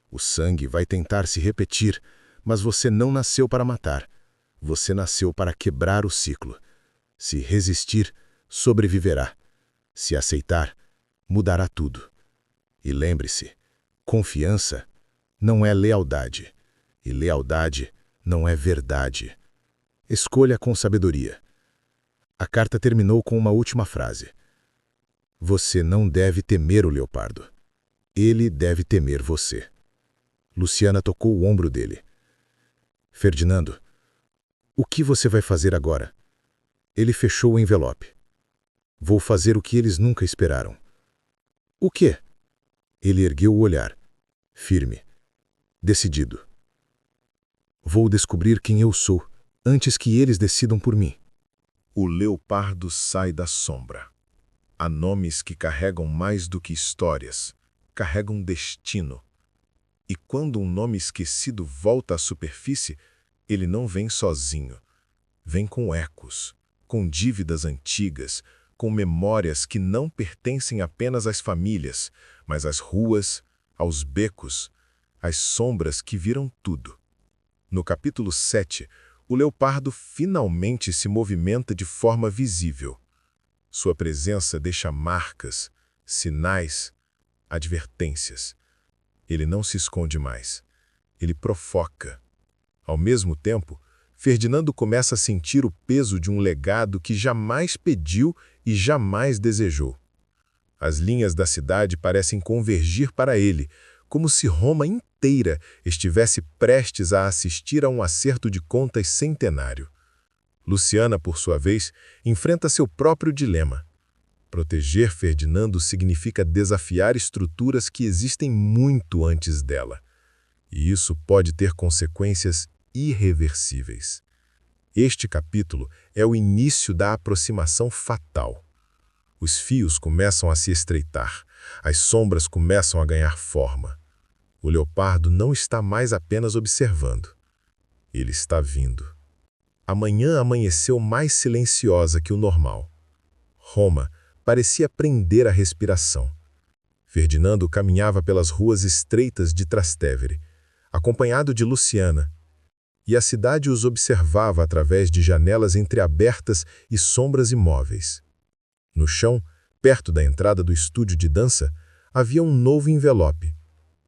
O sangue vai tentar se repetir, mas você não nasceu para matar. Você nasceu para quebrar o ciclo. Se resistir, sobreviverá. Se aceitar, mudará tudo. E lembre-se, confiança não é lealdade, e lealdade não é verdade. Escolha com sabedoria. A carta terminou com uma última frase. Você não deve temer o leopardo. Ele deve temer você. Luciana tocou o ombro dele. Ferdinando, o que você vai fazer agora? Ele fechou o envelope. Vou fazer o que eles nunca esperaram. O quê? Ele ergueu o olhar, firme, decidido. Vou descobrir quem eu sou, antes que eles decidam por mim. O leopardo sai da sombra. Há nomes que carregam mais do que histórias, carregam destino. E quando um nome esquecido volta à superfície, ele não vem sozinho. Vem com ecos, com dívidas antigas, com memórias que não pertencem apenas às famílias, mas às ruas, aos becos, às sombras que viram tudo. No capítulo 7, o leopardo finalmente se movimenta de forma visível. Sua presença deixa marcas, sinais, advertências. Ele não se esconde mais. Ele provoca. Ao mesmo tempo, Ferdinando começa a sentir o peso de um legado que jamais pediu e jamais desejou. As linhas da cidade parecem convergir para ele, como se Roma inteira estivesse prestes a assistir a um acerto de contas centenário. Luciana, por sua vez, enfrenta seu próprio dilema. Proteger Ferdinando significa desafiar estruturas que existem muito antes dela. E isso pode ter consequências irreversíveis. Este capítulo é o início da aproximação fatal. Os fios começam a se estreitar, as sombras começam a ganhar forma. O leopardo não está mais apenas observando. Ele está vindo. A manhã amanheceu mais silenciosa que o normal. Roma parecia prender a respiração. Ferdinando caminhava pelas ruas estreitas de Trastevere, acompanhado de Luciana, e a cidade os observava através de janelas entreabertas e sombras imóveis. No chão, perto da entrada do estúdio de dança, havia um novo envelope,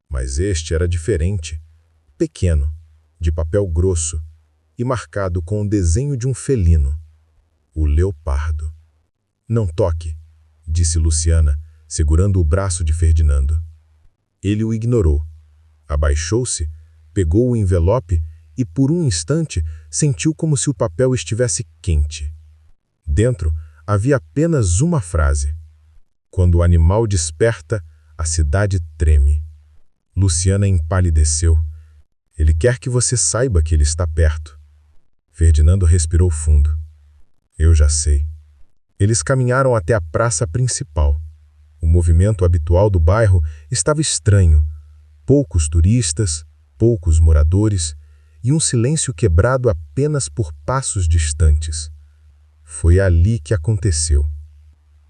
mas este era diferente, pequeno, de papel grosso e marcado com o desenho de um felino, o leopardo. "Não toque", disse Luciana, segurando o braço de Ferdinando. Ele o ignorou. Abaixou-se, pegou o envelope e, por um instante, sentiu como se o papel estivesse quente. Dentro havia apenas uma frase: "Quando o animal desperta, a cidade treme." Luciana empalideceu. "Ele quer que você saiba que ele está perto." Ferdinando respirou fundo. "Eu já sei." Eles caminharam até a praça principal. O movimento habitual do bairro estava estranho. Poucos turistas, poucos moradores e um silêncio quebrado apenas por passos distantes. Foi ali que aconteceu.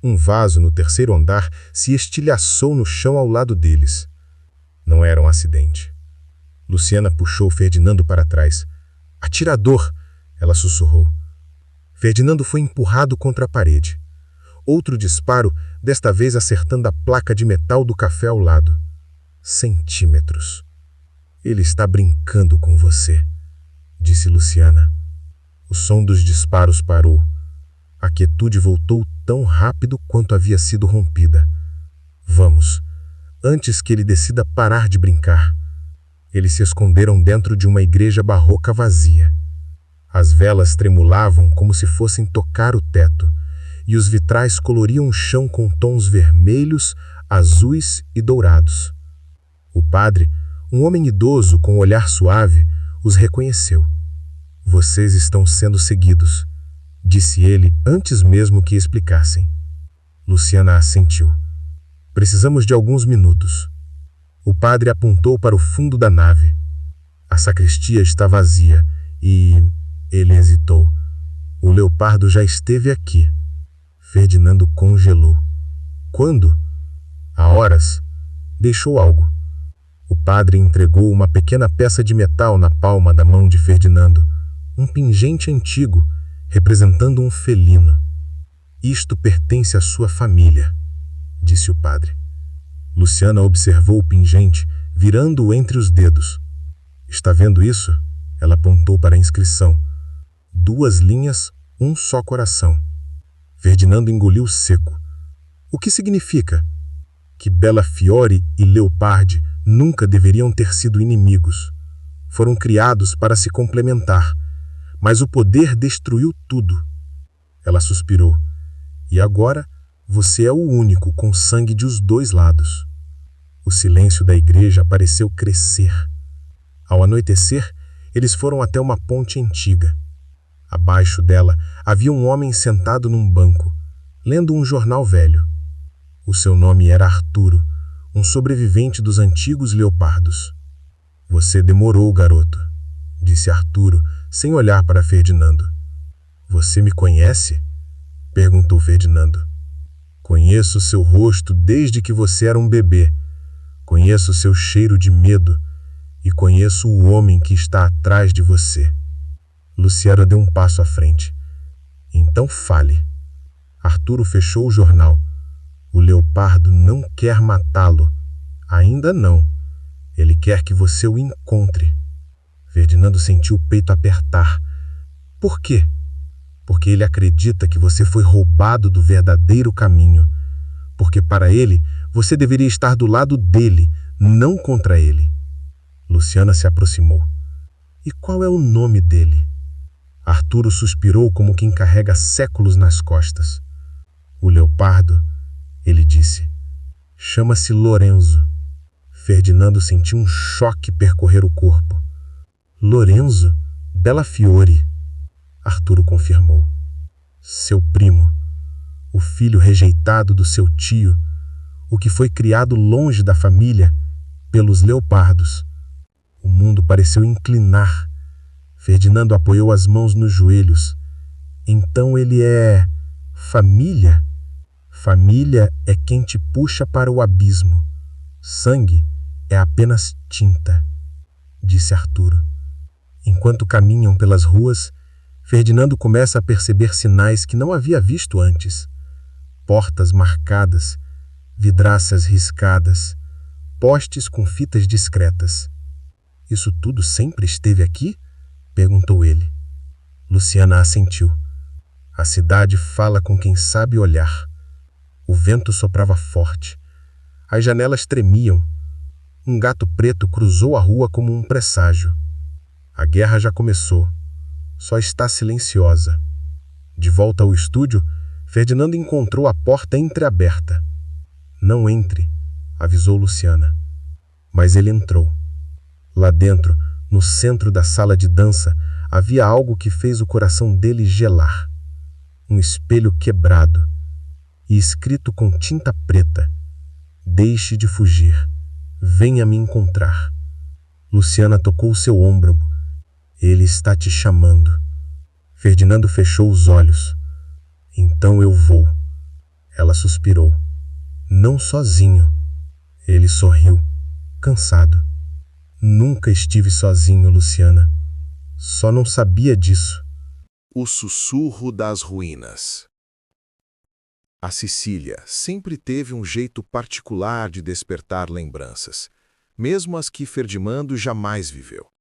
Um vaso no terceiro andar se estilhaçou no chão ao lado deles. Não era um acidente. Luciana puxou Ferdinando para trás. "Atirador!" ela sussurrou. Ferdinando foi empurrado contra a parede. Outro disparo, desta vez acertando a placa de metal do café ao lado. Centímetros. "Ele está brincando com você", disse Luciana. O som dos disparos parou. A quietude voltou tão rápido quanto havia sido rompida. "Vamos, antes que ele decida parar de brincar." Eles se esconderam dentro de uma igreja barroca vazia. As velas tremulavam como se fossem tocar o teto, e os vitrais coloriam o chão com tons vermelhos, azuis e dourados. O padre, um homem idoso com um olhar suave, os reconheceu. "Vocês estão sendo seguidos", disse ele antes mesmo que explicassem. Luciana assentiu. "Precisamos de alguns minutos." O padre apontou para o fundo da nave. A sacristia está vazia e... Ele hesitou. "O leopardo já esteve aqui." Ferdinando congelou. "Quando?" "Há horas. Deixou algo." O padre entregou uma pequena peça de metal na palma da mão de Ferdinando, um pingente antigo, representando um felino. "Isto pertence à sua família", disse o padre. Luciana observou o pingente, virando-o entre os dedos. "Está vendo isso?" Ela apontou para a inscrição. 2 linhas, um só coração. Ferdinando engoliu seco. "O que significa?" "Que Bellafiore e Leopardi nunca deveriam ter sido inimigos. Foram criados para se complementar, mas o poder destruiu tudo." Ela suspirou. "E agora você é o único com sangue de os 2 lados." O silêncio da igreja pareceu crescer. Ao anoitecer, eles foram até uma ponte antiga. Abaixo dela havia um homem sentado num banco, lendo um jornal velho. O seu nome era Arturo, um sobrevivente dos antigos leopardos. "Você demorou, garoto", disse Arturo, sem olhar para Ferdinando. "Você me conhece?" perguntou Ferdinando. "Conheço seu rosto desde que você era um bebê. Conheço seu cheiro de medo e conheço o homem que está atrás de você." Luciana deu um passo à frente. "Então fale." Arturo fechou o jornal. "O leopardo não quer matá-lo. Ainda não. Ele quer que você o encontre." Ferdinando sentiu o peito apertar. "Por quê?" "Porque ele acredita que você foi roubado do verdadeiro caminho. Porque para ele, você deveria estar do lado dele, não contra ele." Luciana se aproximou. "E qual é o nome dele?" Arturo suspirou como quem carrega séculos nas costas. "O leopardo", ele disse, "chama-se Lorenzo." Ferdinando sentiu um choque percorrer o corpo. "Lorenzo Bellafiore", Arturo confirmou. "Seu primo, o filho rejeitado do seu tio, o que foi criado longe da família pelos leopardos." O mundo pareceu inclinar. Ferdinando apoiou as mãos nos joelhos. Então ele é... família? Família é quem te puxa para o abismo. Sangue é apenas tinta, disse Arturo. Enquanto caminham pelas ruas, Ferdinando começa a perceber sinais que não havia visto antes. Portas marcadas, vidraças riscadas, postes com fitas discretas. Isso tudo sempre esteve aqui? Perguntou ele. Luciana assentiu. A cidade fala com quem sabe olhar. O vento soprava forte. As janelas tremiam. Um gato preto cruzou a rua como um presságio. A guerra já começou. Só está silenciosa. De volta ao estúdio, Ferdinando encontrou a porta entreaberta. Não entre, avisou Luciana. Mas ele entrou. Lá dentro, no centro da sala de dança, havia algo que fez o coração dele gelar. Um espelho quebrado e escrito com tinta preta: "Deixe de fugir. Venha me encontrar." Luciana tocou seu ombro. "Ele está te chamando." Ferdinando fechou os olhos. "Então eu vou." Ela suspirou. "Não sozinho." Ele sorriu, cansado. "Nunca estive sozinho, Luciana. Só não sabia disso." O sussurro das ruínas. A Sicília sempre teve um jeito particular de despertar lembranças, mesmo as que Ferdinando jamais viveu.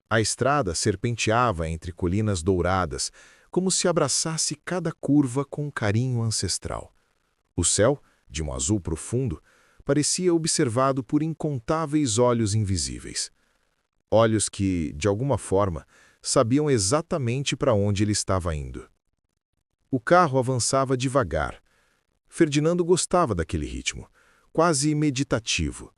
A estrada serpenteava entre colinas douradas, como se abraçasse cada curva com um carinho ancestral. O céu, de um azul profundo, parecia observado por incontáveis olhos invisíveis. Olhos que, de alguma forma, sabiam exatamente para onde ele estava indo. O carro avançava devagar. Ferdinando gostava daquele ritmo, quase meditativo.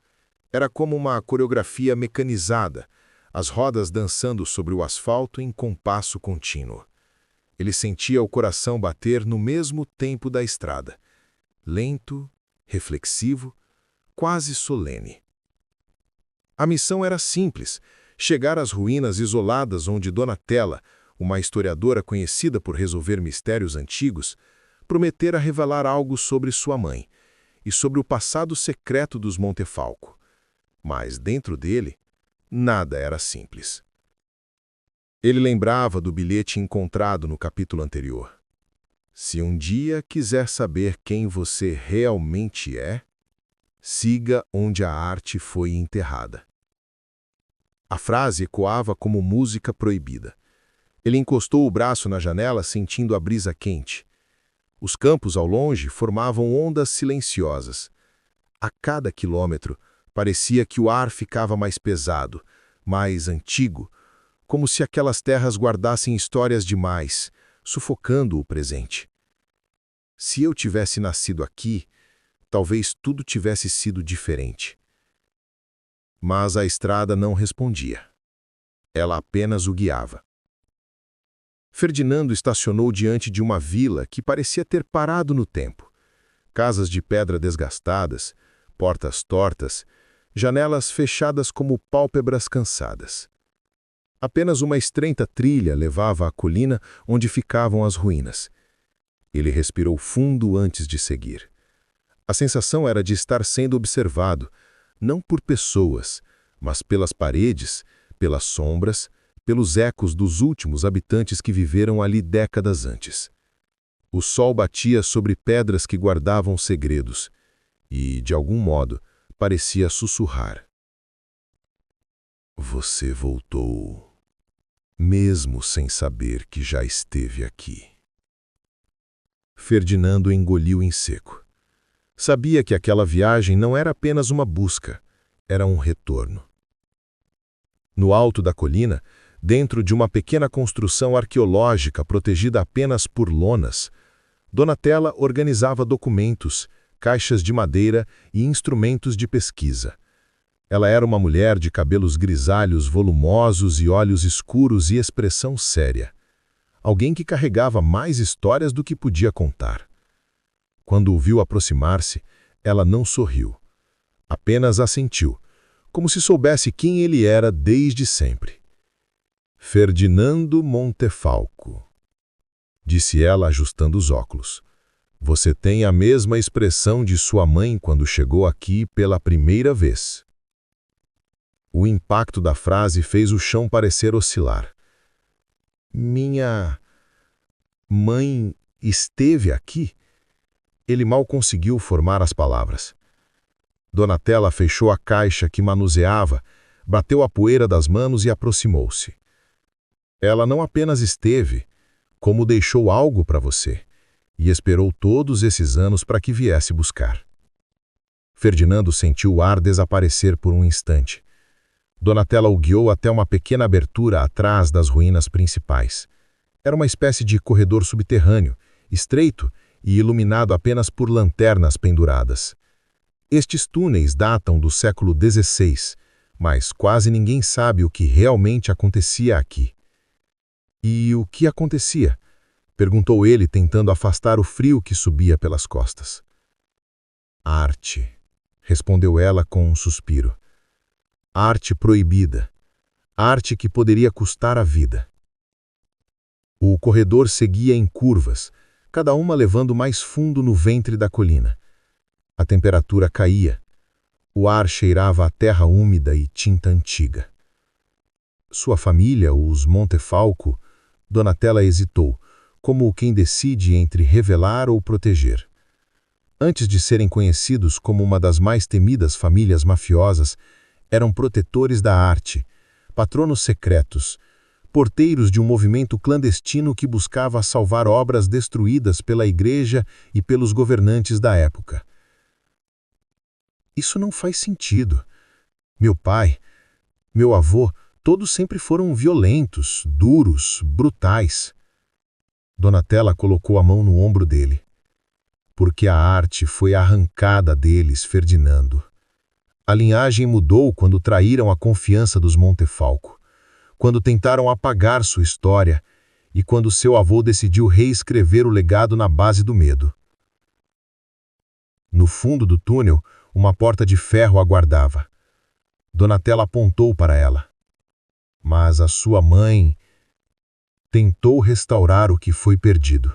Era como uma coreografia mecanizada, as rodas dançando sobre o asfalto em compasso contínuo. Ele sentia o coração bater no mesmo tempo da estrada, lento, reflexivo, quase solene. A missão era simples: chegar às ruínas isoladas onde Donatella, uma historiadora conhecida por resolver mistérios antigos, prometera revelar algo sobre sua mãe e sobre o passado secreto dos Montefalco. Mas dentro dele, nada era simples. Ele lembrava do bilhete encontrado no capítulo anterior. Se um dia quiser saber quem você realmente é, siga onde a arte foi enterrada. A frase ecoava como música proibida. Ele encostou o braço na janela, sentindo a brisa quente. Os campos ao longe formavam ondas silenciosas. A cada quilômetro, parecia que o ar ficava mais pesado, mais antigo, como se aquelas terras guardassem histórias demais, sufocando o presente. Se eu tivesse nascido aqui, talvez tudo tivesse sido diferente. Mas a estrada não respondia. Ela apenas o guiava. Ferdinando estacionou diante de uma vila que parecia ter parado no tempo. Casas de pedra desgastadas, portas tortas, janelas fechadas como pálpebras cansadas. Apenas uma estreita trilha levava à colina onde ficavam as ruínas. Ele respirou fundo antes de seguir. A sensação era de estar sendo observado, não por pessoas, mas pelas paredes, pelas sombras, pelos ecos dos últimos habitantes que viveram ali décadas antes. O sol batia sobre pedras que guardavam segredos e, de algum modo, parecia sussurrar. Você voltou, mesmo sem saber que já esteve aqui. Ferdinando engoliu em seco. Sabia que aquela viagem não era apenas uma busca, era um retorno. No alto da colina, dentro de uma pequena construção arqueológica protegida apenas por lonas, Donatella organizava documentos, caixas de madeira e instrumentos de pesquisa. Ela era uma mulher de cabelos grisalhos volumosos e olhos escuros e expressão séria. Alguém que carregava mais histórias do que podia contar. Quando o viu aproximar-se, ela não sorriu. Apenas assentiu, como se soubesse quem ele era desde sempre. Ferdinando Montefalco, disse ela ajustando os óculos. Você tem a mesma expressão de sua mãe quando chegou aqui pela primeira vez. O impacto da frase fez o chão parecer oscilar. Minha mãe esteve aqui? Ele mal conseguiu formar as palavras. Donatella fechou a caixa que manuseava, bateu a poeira das manos e aproximou-se. Ela não apenas esteve, como deixou algo para você, e esperou todos esses anos para que viesse buscar. Ferdinando sentiu o ar desaparecer por um instante. Donatella o guiou até uma pequena abertura atrás das ruínas principais. Era uma espécie de corredor subterrâneo, estreito e iluminado apenas por lanternas penduradas. Estes túneis datam do século XVI, mas quase ninguém sabe o que realmente acontecia aqui. E o que acontecia? Perguntou ele, tentando afastar o frio que subia pelas costas. Arte, respondeu ela com um suspiro. Arte proibida. Arte que poderia custar a vida. O corredor seguia em curvas, cada uma levando mais fundo no ventre da colina. A temperatura caía. O ar cheirava a terra úmida e tinta antiga. Sua família, os Montefalco, Donatella hesitou, como quem decide entre revelar ou proteger. Antes de serem conhecidos como uma das mais temidas famílias mafiosas, eram protetores da arte, patronos secretos, porteiros de um movimento clandestino que buscava salvar obras destruídas pela igreja e pelos governantes da época. Isso não faz sentido. Meu pai, meu avô, todos sempre foram violentos, duros, brutais. Donatella colocou a mão no ombro dele. Porque a arte foi arrancada deles, Ferdinando. A linhagem mudou quando traíram a confiança dos Montefalco, quando tentaram apagar sua história e quando seu avô decidiu reescrever o legado na base do medo. No fundo do túnel, uma porta de ferro aguardava. Donatella apontou para ela. Mas a sua mãe tentou restaurar o que foi perdido.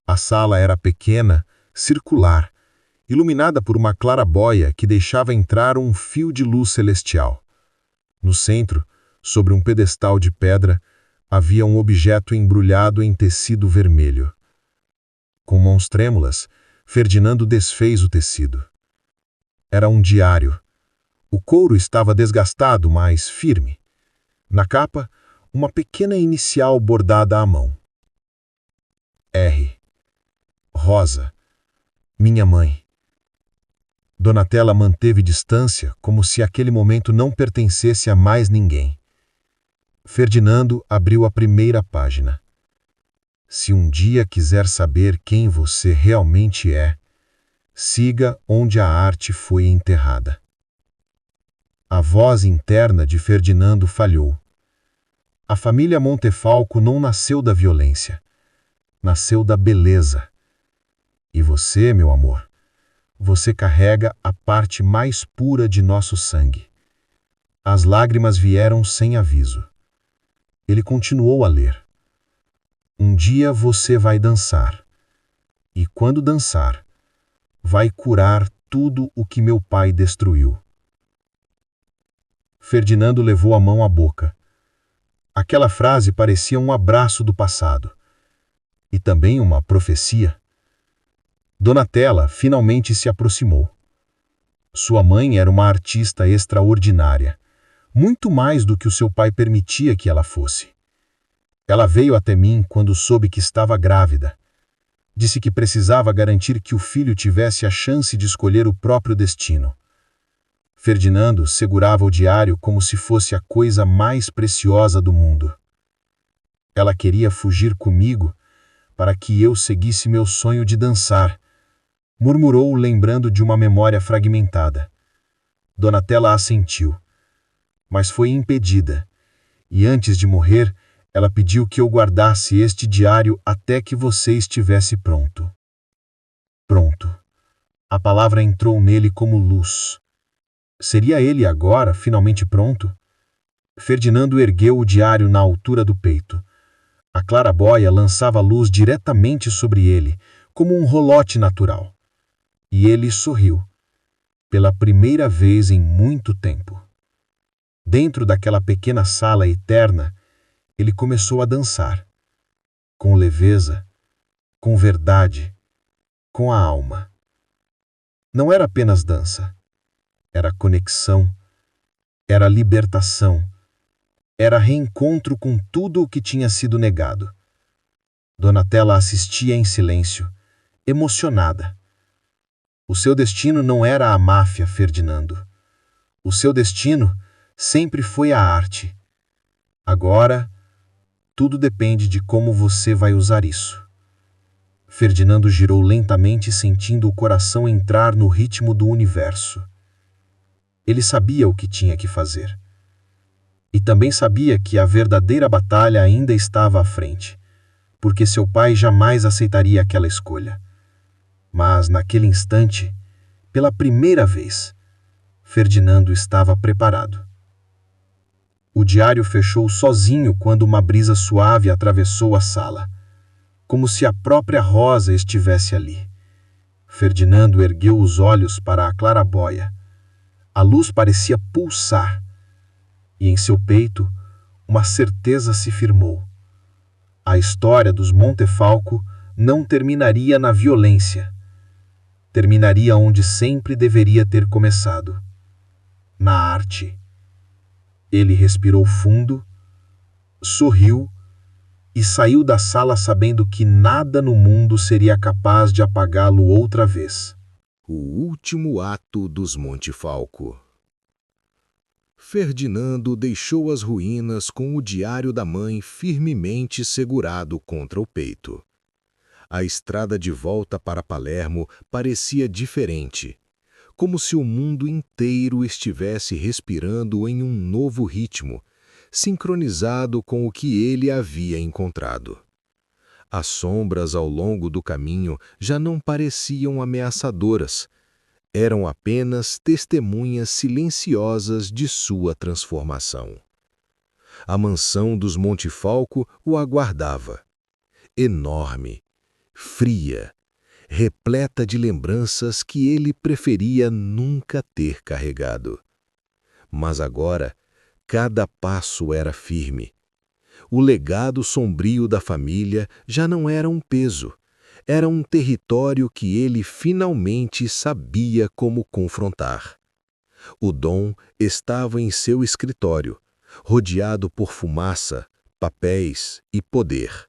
A sala era pequena, circular, iluminada por uma clarabóia que deixava entrar um fio de luz celestial. No centro, sobre um pedestal de pedra, havia um objeto embrulhado em tecido vermelho. Com mãos trêmulas, Ferdinando desfez o tecido. Era um diário. O couro estava desgastado, mas firme. Na capa, uma pequena inicial bordada à mão. R. Rosa. Minha mãe. Donatella manteve distância, como se aquele momento não pertencesse a mais ninguém. Ferdinando abriu a primeira página. Se um dia quiser saber quem você realmente é, siga onde a arte foi enterrada. A voz interna de Ferdinando falhou. A família Montefalco não nasceu da violência. Nasceu da beleza. E você, meu amor, você carrega a parte mais pura de nosso sangue. As lágrimas vieram sem aviso. Ele continuou a ler. Um dia você vai dançar. E quando dançar, vai curar tudo o que meu pai destruiu. Ferdinando levou a mão à boca. Aquela frase parecia um abraço do passado. E também uma profecia. Donatella finalmente se aproximou. Sua mãe era uma artista extraordinária, muito mais do que o seu pai permitia que ela fosse. Ela veio até mim quando soube que estava grávida. Disse que precisava garantir que o filho tivesse a chance de escolher o próprio destino. Ferdinando segurava o diário como se fosse a coisa mais preciosa do mundo. Ela queria fugir comigo para que eu seguisse meu sonho de dançar, murmurou, lembrando de uma memória fragmentada. Donatella assentiu, mas foi impedida, e antes de morrer, ela pediu que eu guardasse este diário até que você estivesse pronto. Pronto. A palavra entrou nele como luz. Seria ele agora finalmente pronto? Ferdinando ergueu o diário na altura do peito. A clarabóia lançava luz diretamente sobre ele, como um rolote natural. E ele sorriu, pela primeira vez em muito tempo. Dentro daquela pequena sala eterna, ele começou a dançar, com leveza, com verdade, com a alma. Não era apenas dança, era conexão, era libertação, era reencontro com tudo o que tinha sido negado. Donatella assistia em silêncio, emocionada. O seu destino não era a máfia, Ferdinando. O seu destino sempre foi a arte. Agora, tudo depende de como você vai usar isso. Ferdinando girou lentamente, sentindo o coração entrar no ritmo do universo. Ele sabia o que tinha que fazer. E também sabia que a verdadeira batalha ainda estava à frente, porque seu pai jamais aceitaria aquela escolha. Mas, naquele instante, pela primeira vez, Ferdinando estava preparado. O diário fechou sozinho quando uma brisa suave atravessou a sala, como se a própria Rosa estivesse ali. Ferdinando ergueu os olhos para a clarabóia. A luz parecia pulsar, e em seu peito uma certeza se firmou. A história dos Montefalco não terminaria na violência. Terminaria onde sempre deveria ter começado, na arte. Ele respirou fundo, sorriu e saiu da sala sabendo que nada no mundo seria capaz de apagá-lo outra vez. O último ato dos Montefalco. Ferdinando deixou as ruínas com o diário da mãe firmemente segurado contra o peito. A estrada de volta para Palermo parecia diferente, como se o mundo inteiro estivesse respirando em um novo ritmo, sincronizado com o que ele havia encontrado. As sombras ao longo do caminho já não pareciam ameaçadoras, eram apenas testemunhas silenciosas de sua transformação. A mansão dos Montefalco o aguardava, enorme, fria, repleta de lembranças que ele preferia nunca ter carregado. Mas agora, cada passo era firme. O legado sombrio da família já não era um peso, era um território que ele finalmente sabia como confrontar. O Dom estava em seu escritório, rodeado por fumaça, papéis e poder.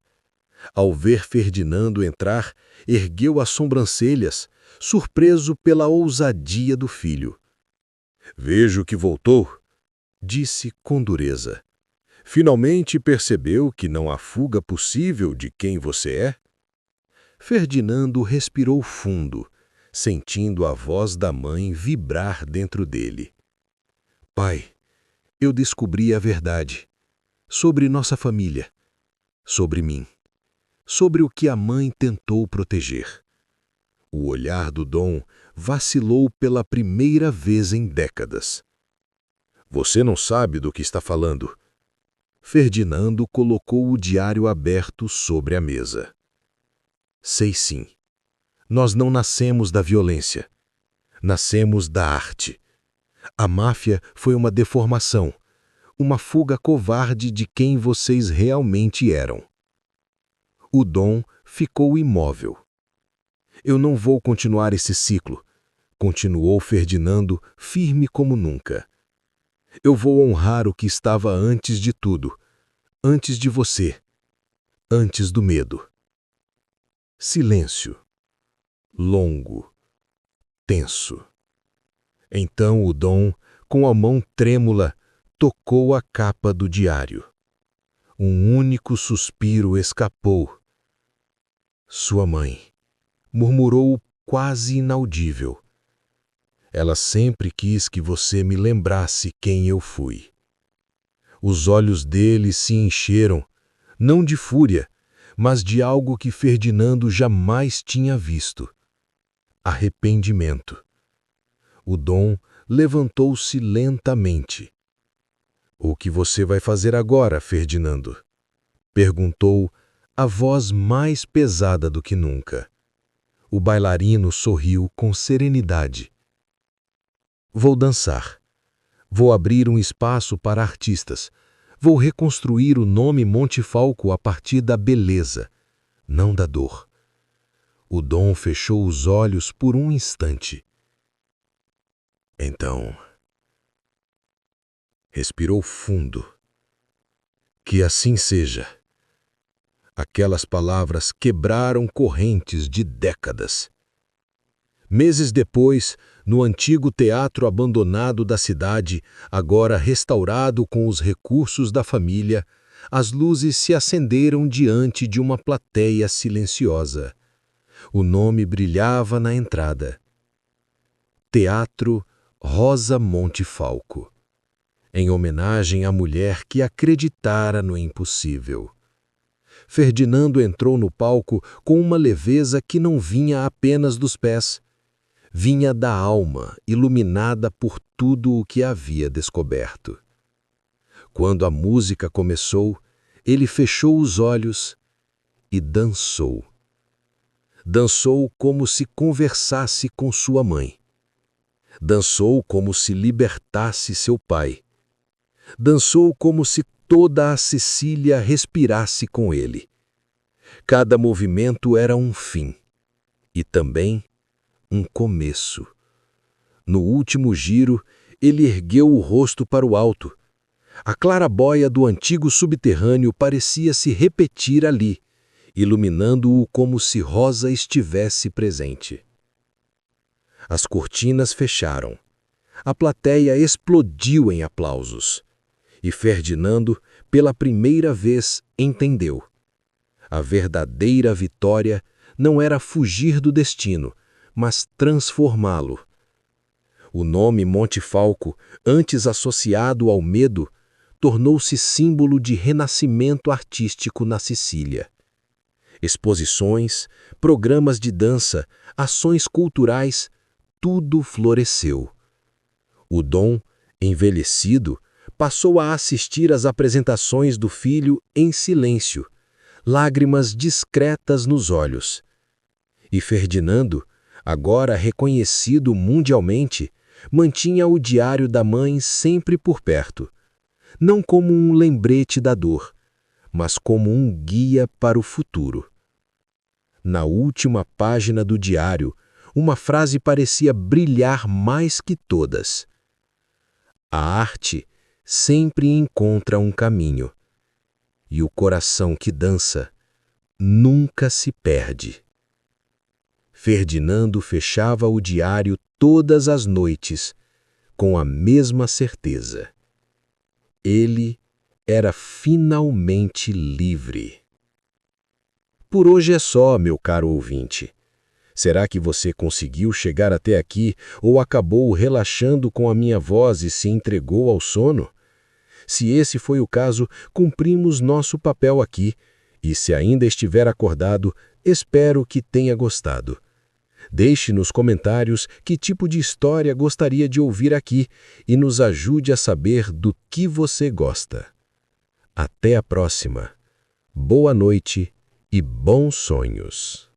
Ao ver Ferdinando entrar, ergueu as sobrancelhas, surpreso pela ousadia do filho. "Vejo que voltou", disse com dureza. "Finalmente percebeu que não há fuga possível de quem você é?" Ferdinando respirou fundo, sentindo a voz da mãe vibrar dentro dele. "Pai, eu descobri a verdade. Sobre nossa família. Sobre mim. Sobre o que a mãe tentou proteger." O olhar do Dom vacilou pela primeira vez em décadas. "Você não sabe do que está falando." Ferdinando colocou o diário aberto sobre a mesa. "Sei sim. Nós não nascemos da violência. Nascemos da arte. A máfia foi uma deformação, uma fuga covarde de quem vocês realmente eram." O Dom ficou imóvel. "Eu não vou continuar esse ciclo", continuou Ferdinando, firme como nunca. "Eu vou honrar o que estava antes de tudo, antes de você, antes do medo." Silêncio. Longo. Tenso. Então o Dom, com a mão trêmula, tocou a capa do diário. Um único suspiro escapou. "Sua mãe", murmurou quase inaudível. "Ela sempre quis que você me lembrasse quem eu fui." Os olhos dele se encheram, não de fúria, mas de algo que Ferdinando jamais tinha visto: arrependimento. O Dom levantou-se lentamente. "O que você vai fazer agora, Ferdinando?" perguntou a voz mais pesada do que nunca. O bailarino sorriu com serenidade. "Vou dançar. Vou abrir um espaço para artistas. Vou reconstruir o nome Montefalco a partir da beleza, não da dor." O Dom fechou os olhos por um instante. Então, respirou fundo. "Que assim seja." Aquelas palavras quebraram correntes de décadas. Meses depois, no antigo teatro abandonado da cidade, agora restaurado com os recursos da família, as luzes se acenderam diante de uma plateia silenciosa. O nome brilhava na entrada. Teatro Rosa Montefalco, em homenagem à mulher que acreditara no impossível. Ferdinando entrou no palco com uma leveza que não vinha apenas dos pés. Vinha da alma, iluminada por tudo o que havia descoberto. Quando a música começou, ele fechou os olhos e dançou. Dançou como se conversasse com sua mãe. Dançou como se libertasse seu pai. Dançou como se toda a Sicília respirasse com ele. Cada movimento era um fim e também um começo. No último giro, ele ergueu o rosto para o alto. A clarabóia do antigo subterrâneo parecia se repetir ali, iluminando-o como se Rosa estivesse presente. As cortinas fecharam. A plateia explodiu em aplausos. E Ferdinando, pela primeira vez, entendeu. A verdadeira vitória não era fugir do destino, mas transformá-lo. O nome Montefalco, antes associado ao medo, tornou-se símbolo de renascimento artístico na Sicília. Exposições, programas de dança, ações culturais, tudo floresceu. O Dom, envelhecido, passou a assistir às apresentações do filho em silêncio, lágrimas discretas nos olhos. E Ferdinando, agora reconhecido mundialmente, mantinha o diário da mãe sempre por perto, não como um lembrete da dor, mas como um guia para o futuro. Na última página do diário, uma frase parecia brilhar mais que todas. A arte sempre encontra um caminho, e o coração que dança nunca se perde. Ferdinando fechava o diário todas as noites com a mesma certeza. Ele era finalmente livre. Por hoje é só, meu caro ouvinte. Será que você conseguiu chegar até aqui ou acabou relaxando com a minha voz e se entregou ao sono? Se esse foi o caso, cumprimos nosso papel aqui, e se ainda estiver acordado, espero que tenha gostado. Deixe nos comentários que tipo de história gostaria de ouvir aqui e nos ajude a saber do que você gosta. Até a próxima. Boa noite e bons sonhos.